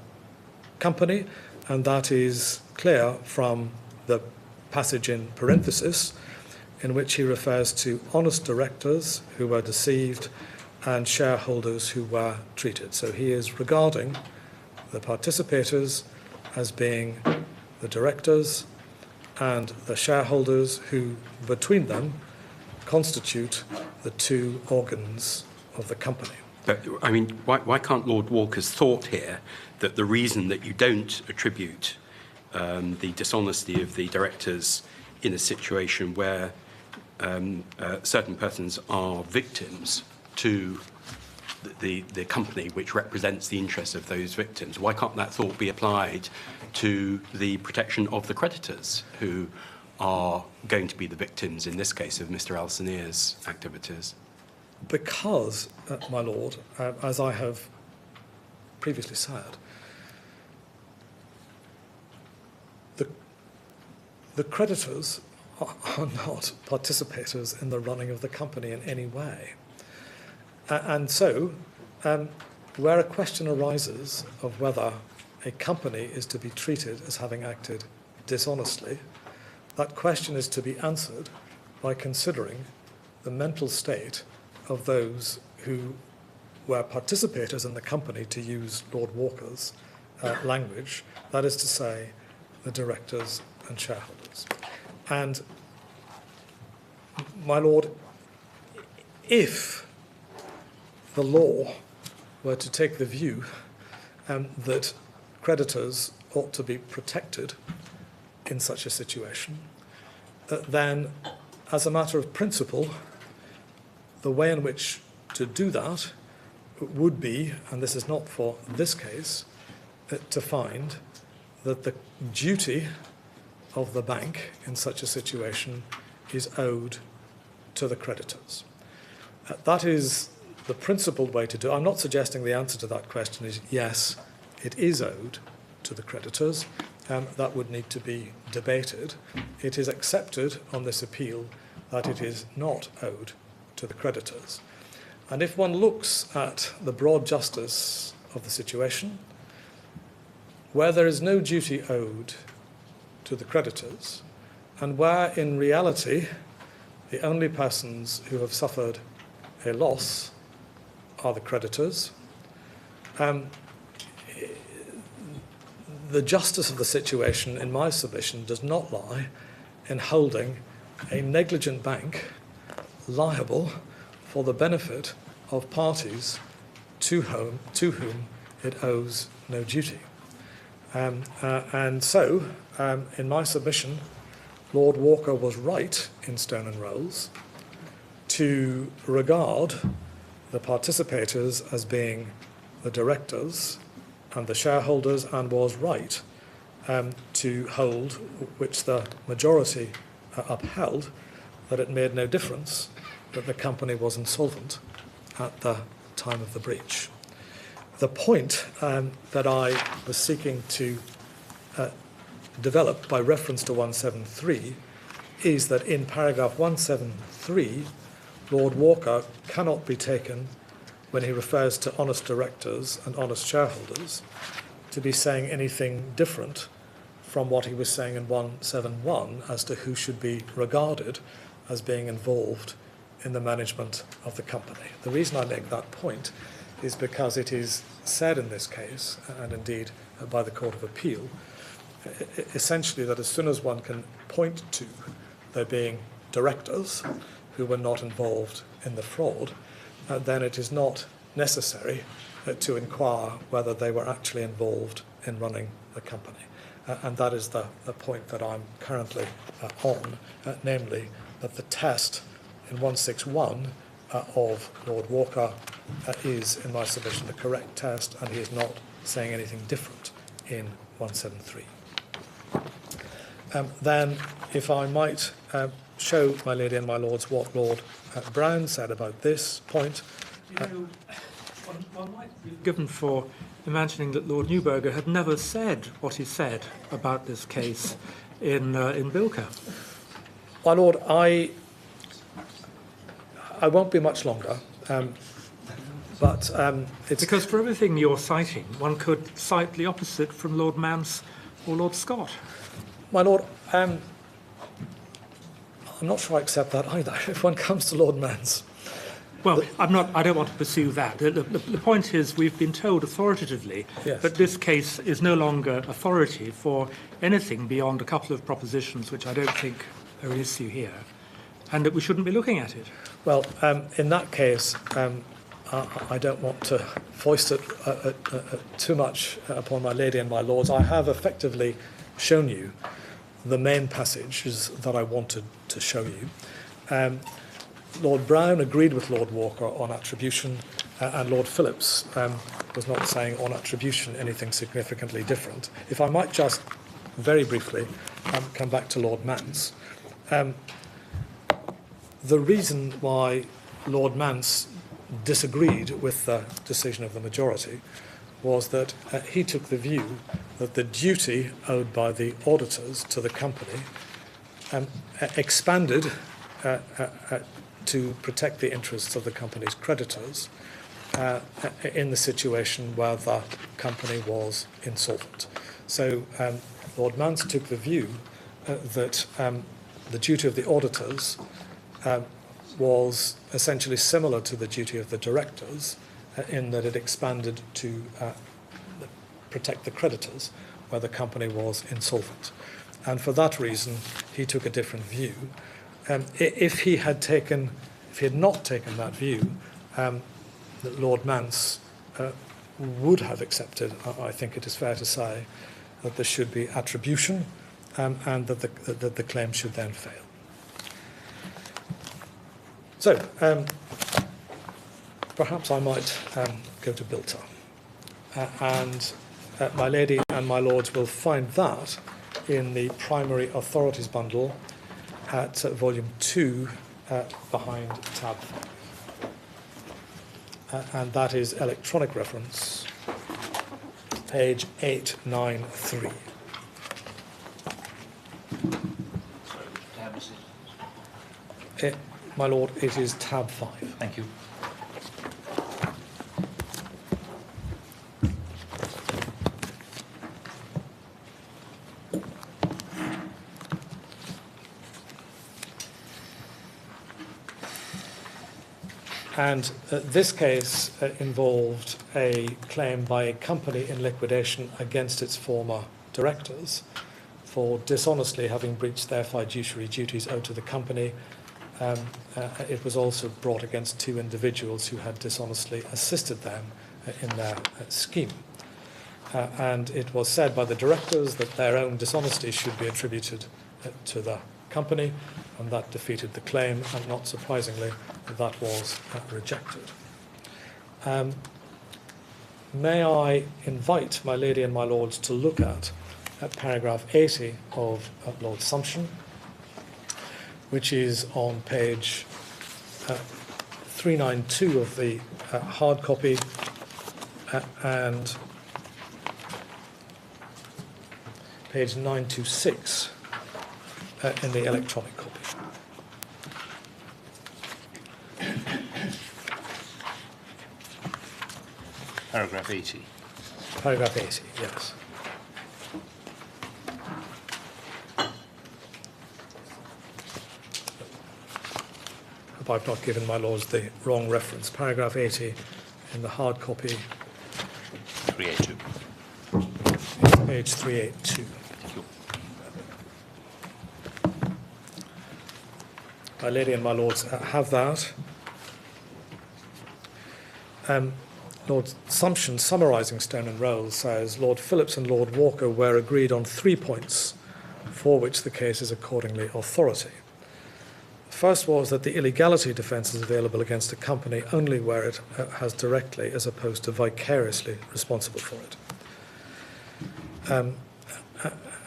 company, and that is clear from the passage in parenthesis in which he refers to honest directors who were deceived and shareholders who were treated. So he is regarding the participators as being the directors and the shareholders who, between them, constitute the two organs of the company. But, I mean, why can't Lord Walker's thought here that the reason that you don't attribute the dishonesty of the directors in a situation where certain persons are victims to the company which represents the interests of those victims, why can't that thought be applied to the protection of the creditors who are going to be the victims, in this case, of Mr. Alcinier's activities? Because, my lord, as I have previously said, the creditors are not participators in the running of the company in any way. And so, where a question arises of whether a company is to be treated as having acted dishonestly, that question is to be answered by considering the mental state of those who were participators in the company, to use Lord Walker's language, that is to say, the directors and shareholders. And, my lord, if the law were to take the view that creditors ought to be protected in such a situation, then, as a matter of principle, the way in which to do that would be, and this is not for this case, to find that the duty of the bank in such a situation is owed to the creditors. That is the principled way to do it. I'm not suggesting the answer to that question is yes, it is owed to the creditors. That would need to be debated. It is accepted on this appeal that it is not owed to the creditors. And if one looks at the broad justice of the situation, where there is no duty owed to the creditors, and where in reality the only persons who have suffered a loss are the creditors, the justice of the situation, in my submission, does not lie in holding a negligent bank liable for the benefit of parties to whom it owes no duty. And so, in my submission, Lord Walker was right in Stone and Rolls to regard the participators as being the directors and the shareholders, and was right to hold, which the majority upheld, that it made no difference that the company was insolvent at the time of the breach. The point that I was seeking to develop by reference to 173 is that in paragraph 173, Lord Walker cannot be taken, when he refers to honest directors and honest shareholders, to be saying anything different from what he was saying in 171 as to who should be regarded as being involved in the management of the company. The reason I make that point is because it is said in this case, and indeed by the Court of Appeal, essentially that as soon as one can point to there being directors who were not involved in the fraud, then it is not necessary to inquire whether they were actually involved in running the company. And that is the point that I'm currently on, namely that the test in 161 of Lord Walker is, in my submission, the correct test, and he is not saying anything different in 173. Then, if I might show my lady and my lords what Lord Brown said about this point. You know, one might be given for imagining that Lord Neuberger had never said what he said about this case in Bilka. My lord, I won't be much longer, but it's... Because for everything you're citing, one could cite the opposite from Lord Mance or Lord Scott. My lord, I'm not sure I accept that either, if one comes to Lord Mance. Well, I don't want to pursue that. The point is, we've been told authoritatively Yes. that this case is no longer authority for anything beyond a couple of propositions, which I don't think are an issue here, and that we shouldn't be looking at it. Well, in that case, I don't want to foist it too much upon my lady and my lords. I have effectively shown you the main passages that I wanted to show you. Lord Brown agreed with Lord Walker on attribution, and Lord Phillips was not saying on attribution anything significantly different. If I might just very briefly come back to Lord Mance. The reason why Lord Mance disagreed with the decision of the majority was that he took the view that the duty owed by the auditors to the company expanded to protect the interests of the company's creditors in the situation where the company was insolvent. So Lord Mance took the view that the duty of the auditors was essentially similar to the duty of the directors in that it expanded to protect the creditors where the company was insolvent. And for that reason, he took a different view. If he had not taken that view, that Lord Mance would have accepted, I think it is fair to say, that there should be attribution and that the claim should then fail. So, perhaps I might go to Bilta. And my lady and my lords will find that in the primary authorities bundle at volume 2 behind tab 5. And that is electronic reference, page 893. My lord, it is tab 5. Thank you. And this case involved a claim by a company in liquidation against its former directors for dishonestly having breached their fiduciary duties owed to the company. It was also brought against two individuals who had dishonestly assisted them in their scheme. And it was said by the directors that their own dishonesty should be attributed to the company, and that defeated the claim, and not surprisingly, that was rejected. May I invite my lady and my lords to look at paragraph 80 of Lord Sumption, which is on page 392 of the hard copy and page 926 in the electronic copy. Paragraph 80. Paragraph 80, yes. Hope I've not given my lords the wrong reference. Paragraph 80 in the hard copy, 382. page 382. Thank you. My lady and my lords have that. Lord Sumption, summarising Stone and Rolls, says Lord Phillips and Lord Walker were agreed on 3 points for which the case is accordingly authority. The first was that the illegality defence is available against a company only where it has directly as opposed to vicariously responsible for it.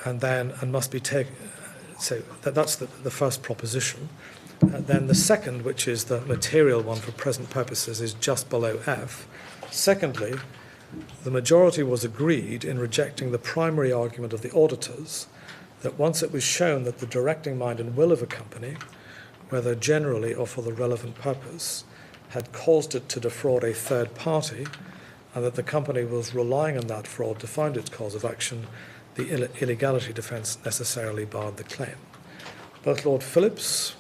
And must be taken. So that's the first proposition. Then the second, which is the material one for present purposes, is just below F. Secondly, the majority was agreed in rejecting the primary argument of the auditors that once it was shown that the directing mind and will of a company, whether generally or for the relevant purpose, had caused it to defraud a third party, and that the company was relying on that fraud to find its cause of action, the illegality defence necessarily barred the claim. Both Lord Phillips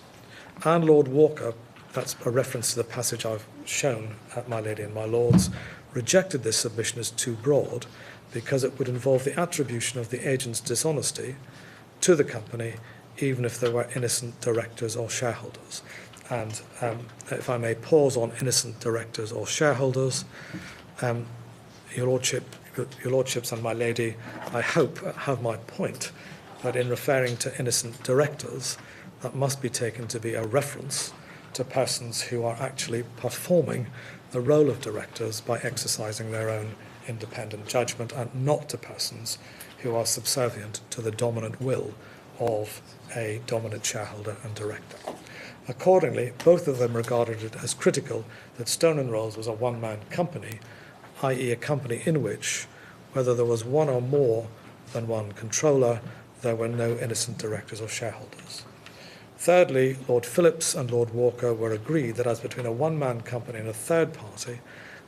and Lord Walker, that's a reference to the passage I've shown at my lady and my lords, rejected this submission as too broad because it would involve the attribution of the agent's dishonesty to the company, even if there were innocent directors or shareholders. And if I may pause on innocent directors or shareholders, Your Lordships and my lady, I hope, have my point that in referring to innocent directors, that must be taken to be a reference to persons who are actually performing the role of directors by exercising their own independent judgment, and not to persons who are subservient to the dominant will of a dominant shareholder and director. Accordingly, both of them regarded it as critical that Stone & Rolls was a one-man company, i.e. a company in which, whether there was one or more than one controller, there were no innocent directors or shareholders. Thirdly, Lord Phillips and Lord Walker were agreed that as between a one-man company and a third party,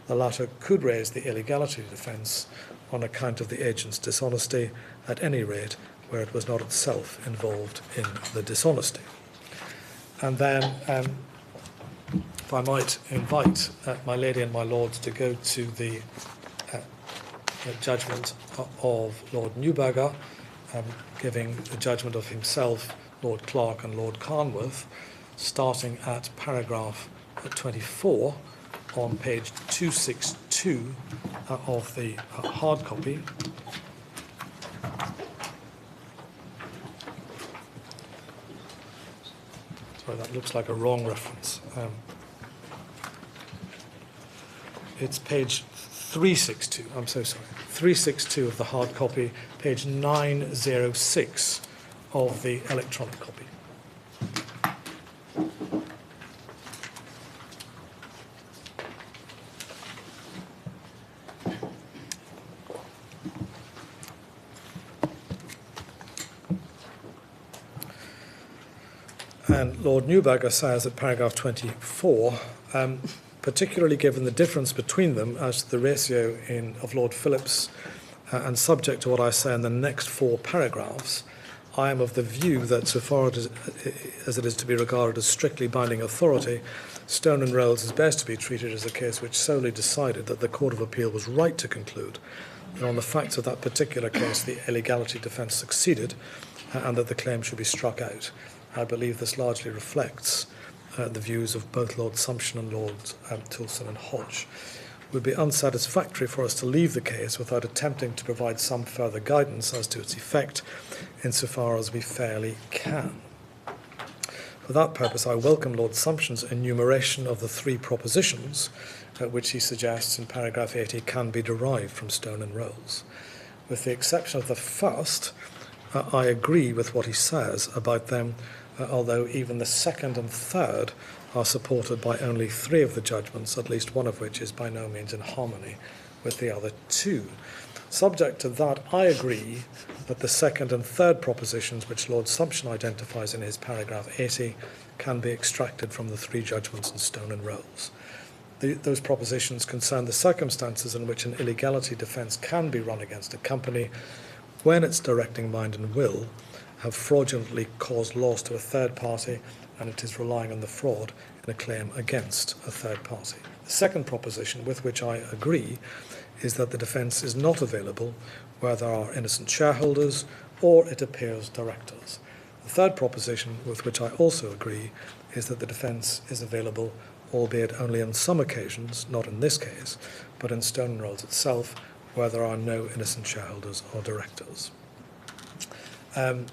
the latter could raise the illegality defence on account of the agent's dishonesty, at any rate where it was not itself involved in the dishonesty. And then, if I might invite my lady and my lords to go to the judgment of Lord Neuberger, giving the judgment of himself, Lord Clark and Lord Carnworth, starting at paragraph 24 on page 262 of the hard copy. Sorry, that looks like a wrong reference. It's page 362, I'm so sorry. 362 of the hard copy, page 906 of the electronic copy. And Lord Neuberger says at paragraph 24, particularly given the difference between them as to the ratio of Lord Phillips and subject to what I say in the next 4 paragraphs, I am of the view that so far as it is to be regarded as strictly binding authority, Stone and Rolls is best to be treated as a case which solely decided that the Court of Appeal was right to conclude that on the facts of that particular case the illegality defence succeeded and that the claim should be struck out. I believe this largely reflects the views of both Lord Sumption and Lords Toulson and Hodge. It would be unsatisfactory for us to leave the case without attempting to provide some further guidance as to its effect, insofar as we fairly can. For that purpose, I welcome Lord Sumption's enumeration of the 3 propositions which he suggests in paragraph 80 can be derived from Stone and Rolls. With the exception of the first, I agree with what he says about them, although even the second and third are supported by only 3 of the judgments, at least one of which is by no means in harmony with the other 2. Subject to that, I agree that the second and third propositions which Lord Sumption identifies in his paragraph 80 can be extracted from the 3 judgments in Stone and Rolls. Those propositions concern the circumstances in which an illegality defence can be run against a company when its directing mind and will have fraudulently caused loss to a third party and it is relying on the fraud in a claim against a third party. The second proposition, with which I agree, is that the defence is not available where there are innocent shareholders or, it appears, directors. The third proposition, with which I also agree, is that the defence is available, albeit only on some occasions, not in this case, but in Stone and Rolls itself, where there are no innocent shareholders or directors. And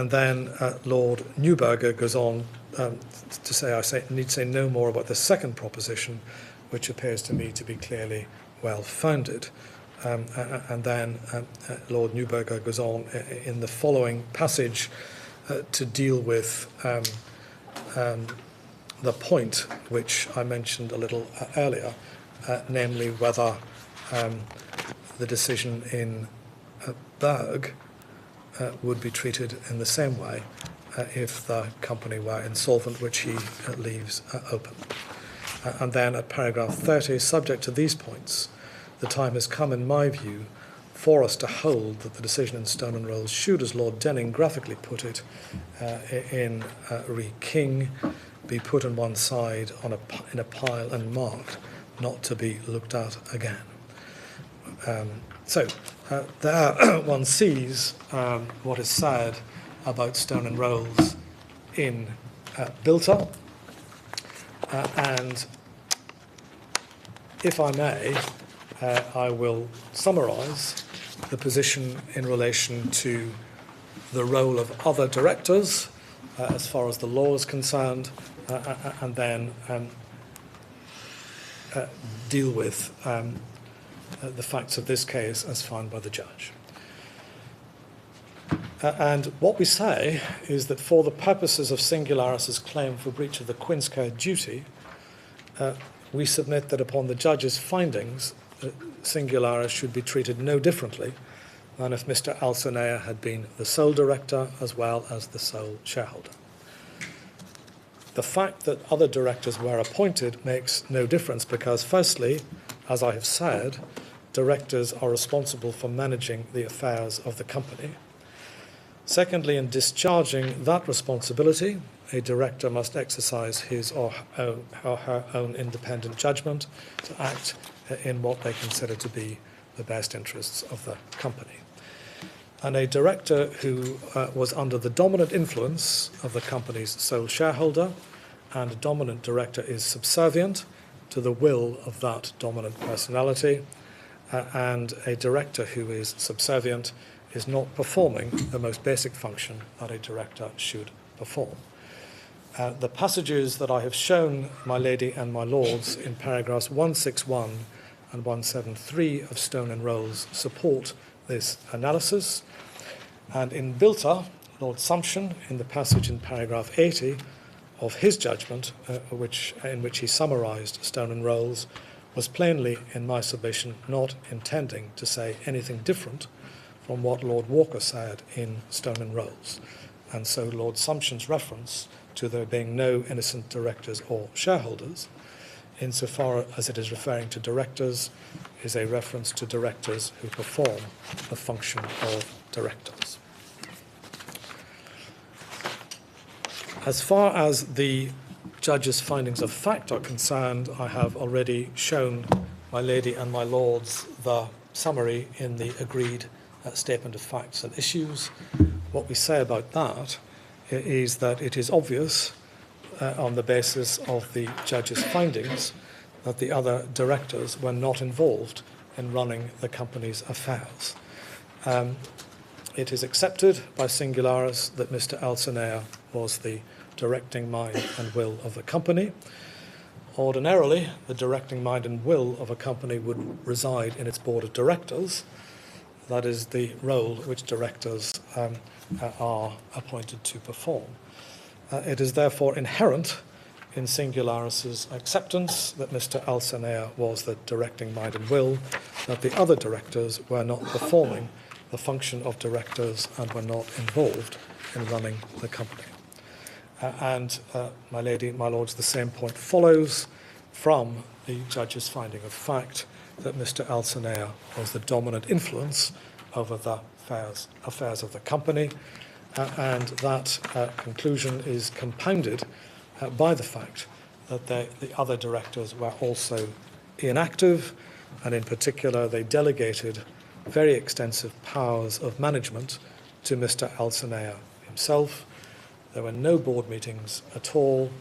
then Lord Neuberger goes on to say, I need to say no more about the second proposition, which appears to me to be clearly well-founded. And then Lord Neuberger goes on in the following passage to deal with the point which I mentioned a little earlier, namely whether the decision in Berg would be treated in the same way if the company were insolvent, which he leaves open. And then at paragraph 30, subject to these points, the time has come, in my view, for us to hold that the decision in Stone and Rolls should, as Lord Denning graphically put it in Re King, be put on one side in a pile and marked, not to be looked at again. So there one sees what is said about Stone and Rolls in Bilter. And if I may, I will summarise the position in relation to the role of other directors as far as the law is concerned, and then deal with the facts of this case as found by the judge. And what we say is that for the purposes of Singularis's claim for breach of the Queen's Code duty, we submit that upon the judge's findings, Singularis should be treated no differently than if Mr. Alcenea had been the sole director as well as the sole shareholder. The fact that other directors were appointed makes no difference because, firstly, as I have said, directors are responsible for managing the affairs of the company. Secondly, in discharging that responsibility, a director must exercise his or her own independent judgment to act in what they consider to be the best interests of the company. And a director who was under the dominant influence of the company's sole shareholder, and a dominant director is subservient to the will of that dominant personality, and a director who is subservient is not performing the most basic function that a director should perform. The passages that I have shown, my lady and my lords, in paragraphs 161 and 173 of Stone and Rolls support this analysis. And in Bilter, Lord Sumption, in the passage in paragraph 80 of his judgment, in which he summarised Stone and Rolls, was plainly, in my submission, not intending to say anything different from what Lord Walker said in Stone and Rolls. And so Lord Sumption's reference to there being no innocent directors or shareholders, insofar as it is referring to directors, is a reference to directors who perform the function of directors. As far as the judge's findings of fact are concerned, I have already shown my lady and my lords the summary in the agreed statement of facts and issues. What we say about that is that it is obvious on the basis of the judge's findings that the other directors were not involved in running the company's affairs. It is accepted by Singularis that Mr. Alcenea was the directing mind and will of the company. Ordinarily, the directing mind and will of a company would reside in its board of directors. That is the role which directors are appointed to perform. It is therefore inherent in Singularis's acceptance that Mr. Alcenea was the directing mind and will, that the other directors were not performing the function of directors and were not involved in running the company. My lady, my lords, the same point follows from the judge's finding of fact that Mr. Alcenea was the dominant influence over the affairs of the company, and that conclusion is compounded by the fact that the other directors were also inactive, and in particular they delegated very extensive powers of management to Mr. Alcenea himself. There were no board meetings at all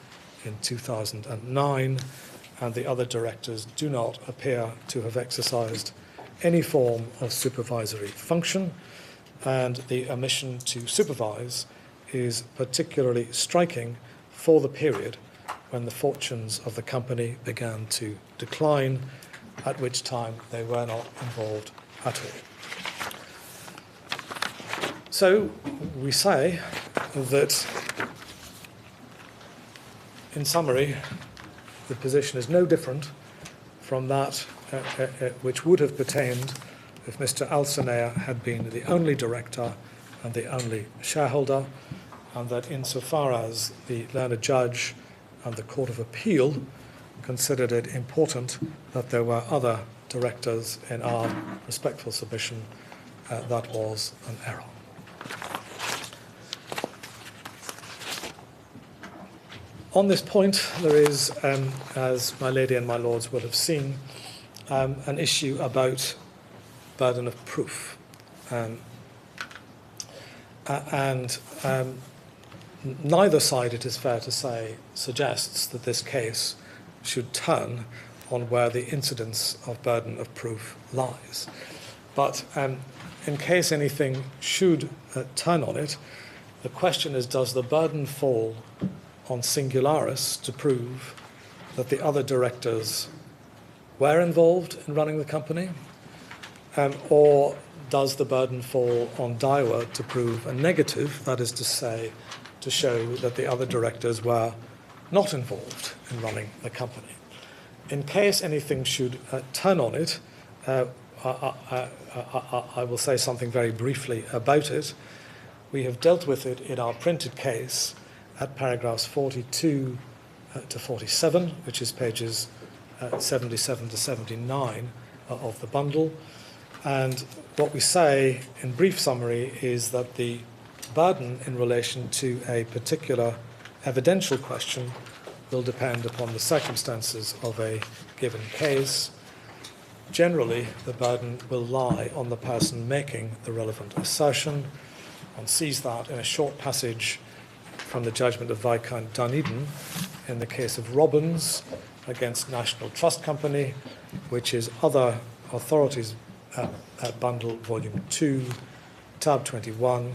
in 2009, and the other directors do not appear to have exercised any form of supervisory function, and the omission to supervise is particularly striking for the period when the fortunes of the company began to decline, at which time they were not involved at all. So we say that, in summary, the position is no different from that which would have pertained if Mr. Alcenea had been the only director and the only shareholder, and that insofar as the learned judge and the Court of Appeal considered it important that there were other directors in our respectful submission, that was an error. On this point, there is, as my lady and my lords will have seen, an issue about burden of proof. Neither side, it is fair to say, suggests that this case should turn on where the incidence of burden of proof lies. But in case anything should turn on it, the question is, does the burden fall on Singularis to prove that the other directors were involved in running the company, or does the burden fall on Daiwa to prove a negative, that is to say, to show that the other directors were not involved in running the company? In case anything should turn on it, I will say something very briefly about it. We have dealt with it in our printed case at paragraphs 42 to 47, which is pages 77 to 79 of the bundle. And what we say in brief summary is that the burden in relation to a particular evidential question will depend upon the circumstances of a given case. Generally, the burden will lie on the person making the relevant assertion. One sees that in a short passage from the judgment of Viscount Dunedin in the case of Robbins against National Trust Company, which is Other Authorities at Bundle Volume 2, tab 21.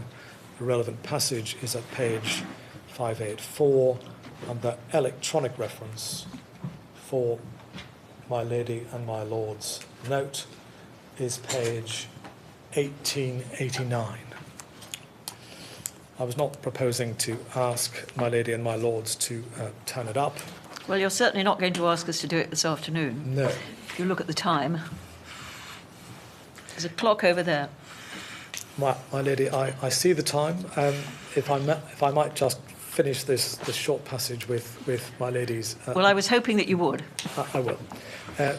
The relevant passage is at page 584, and the electronic reference for my lady and my lord's note is page 1889. I was not proposing to ask my lady and my lords to turn it up. Well, you're certainly not going to ask us to do it this afternoon. No. If you look at the time, there's a clock over there. My lady, I see the time. If I might just finish this short passage with my lady's... Well, I was hoping that you would. I will.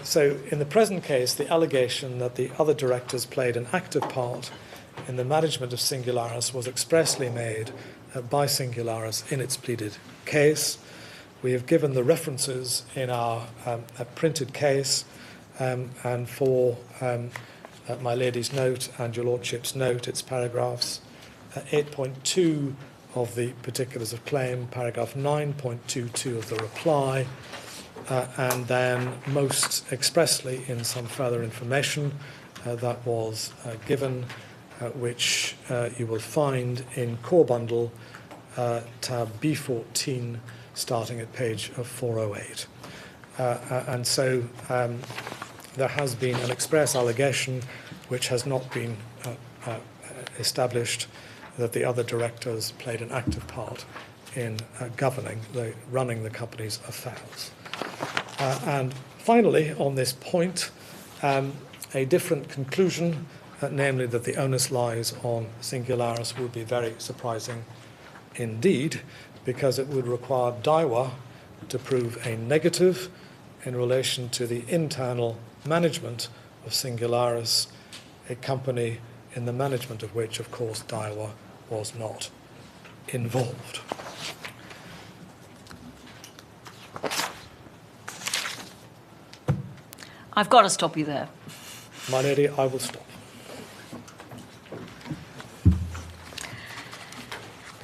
So, in the present case, the allegation that the other directors played an active part in the management of Singularis was expressly made by Singularis in its pleaded case. We have given the references in our printed case, and for my lady's note and your lordship's note, it's paragraphs 8.2 of the particulars of claim, paragraph 9.22 of the reply, and then most expressly in some further information that was given, which you will find in core bundle tab B14, starting at page 408. And so there has been an express allegation which has not been established that the other directors played an active part in running the company's affairs. And finally, on this point, a different conclusion, namely that the onus lies on Singularis, would be very surprising indeed, because it would require Daiwa to prove a negative in relation to the internal management of Singularis, a company in the management of which, of course, Daiwa was not involved. I've got to stop you there. My lady, I will stop.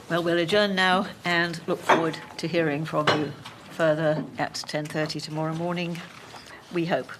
Well, we'll adjourn now and look forward to hearing from you further at 10:30 tomorrow morning, we hope.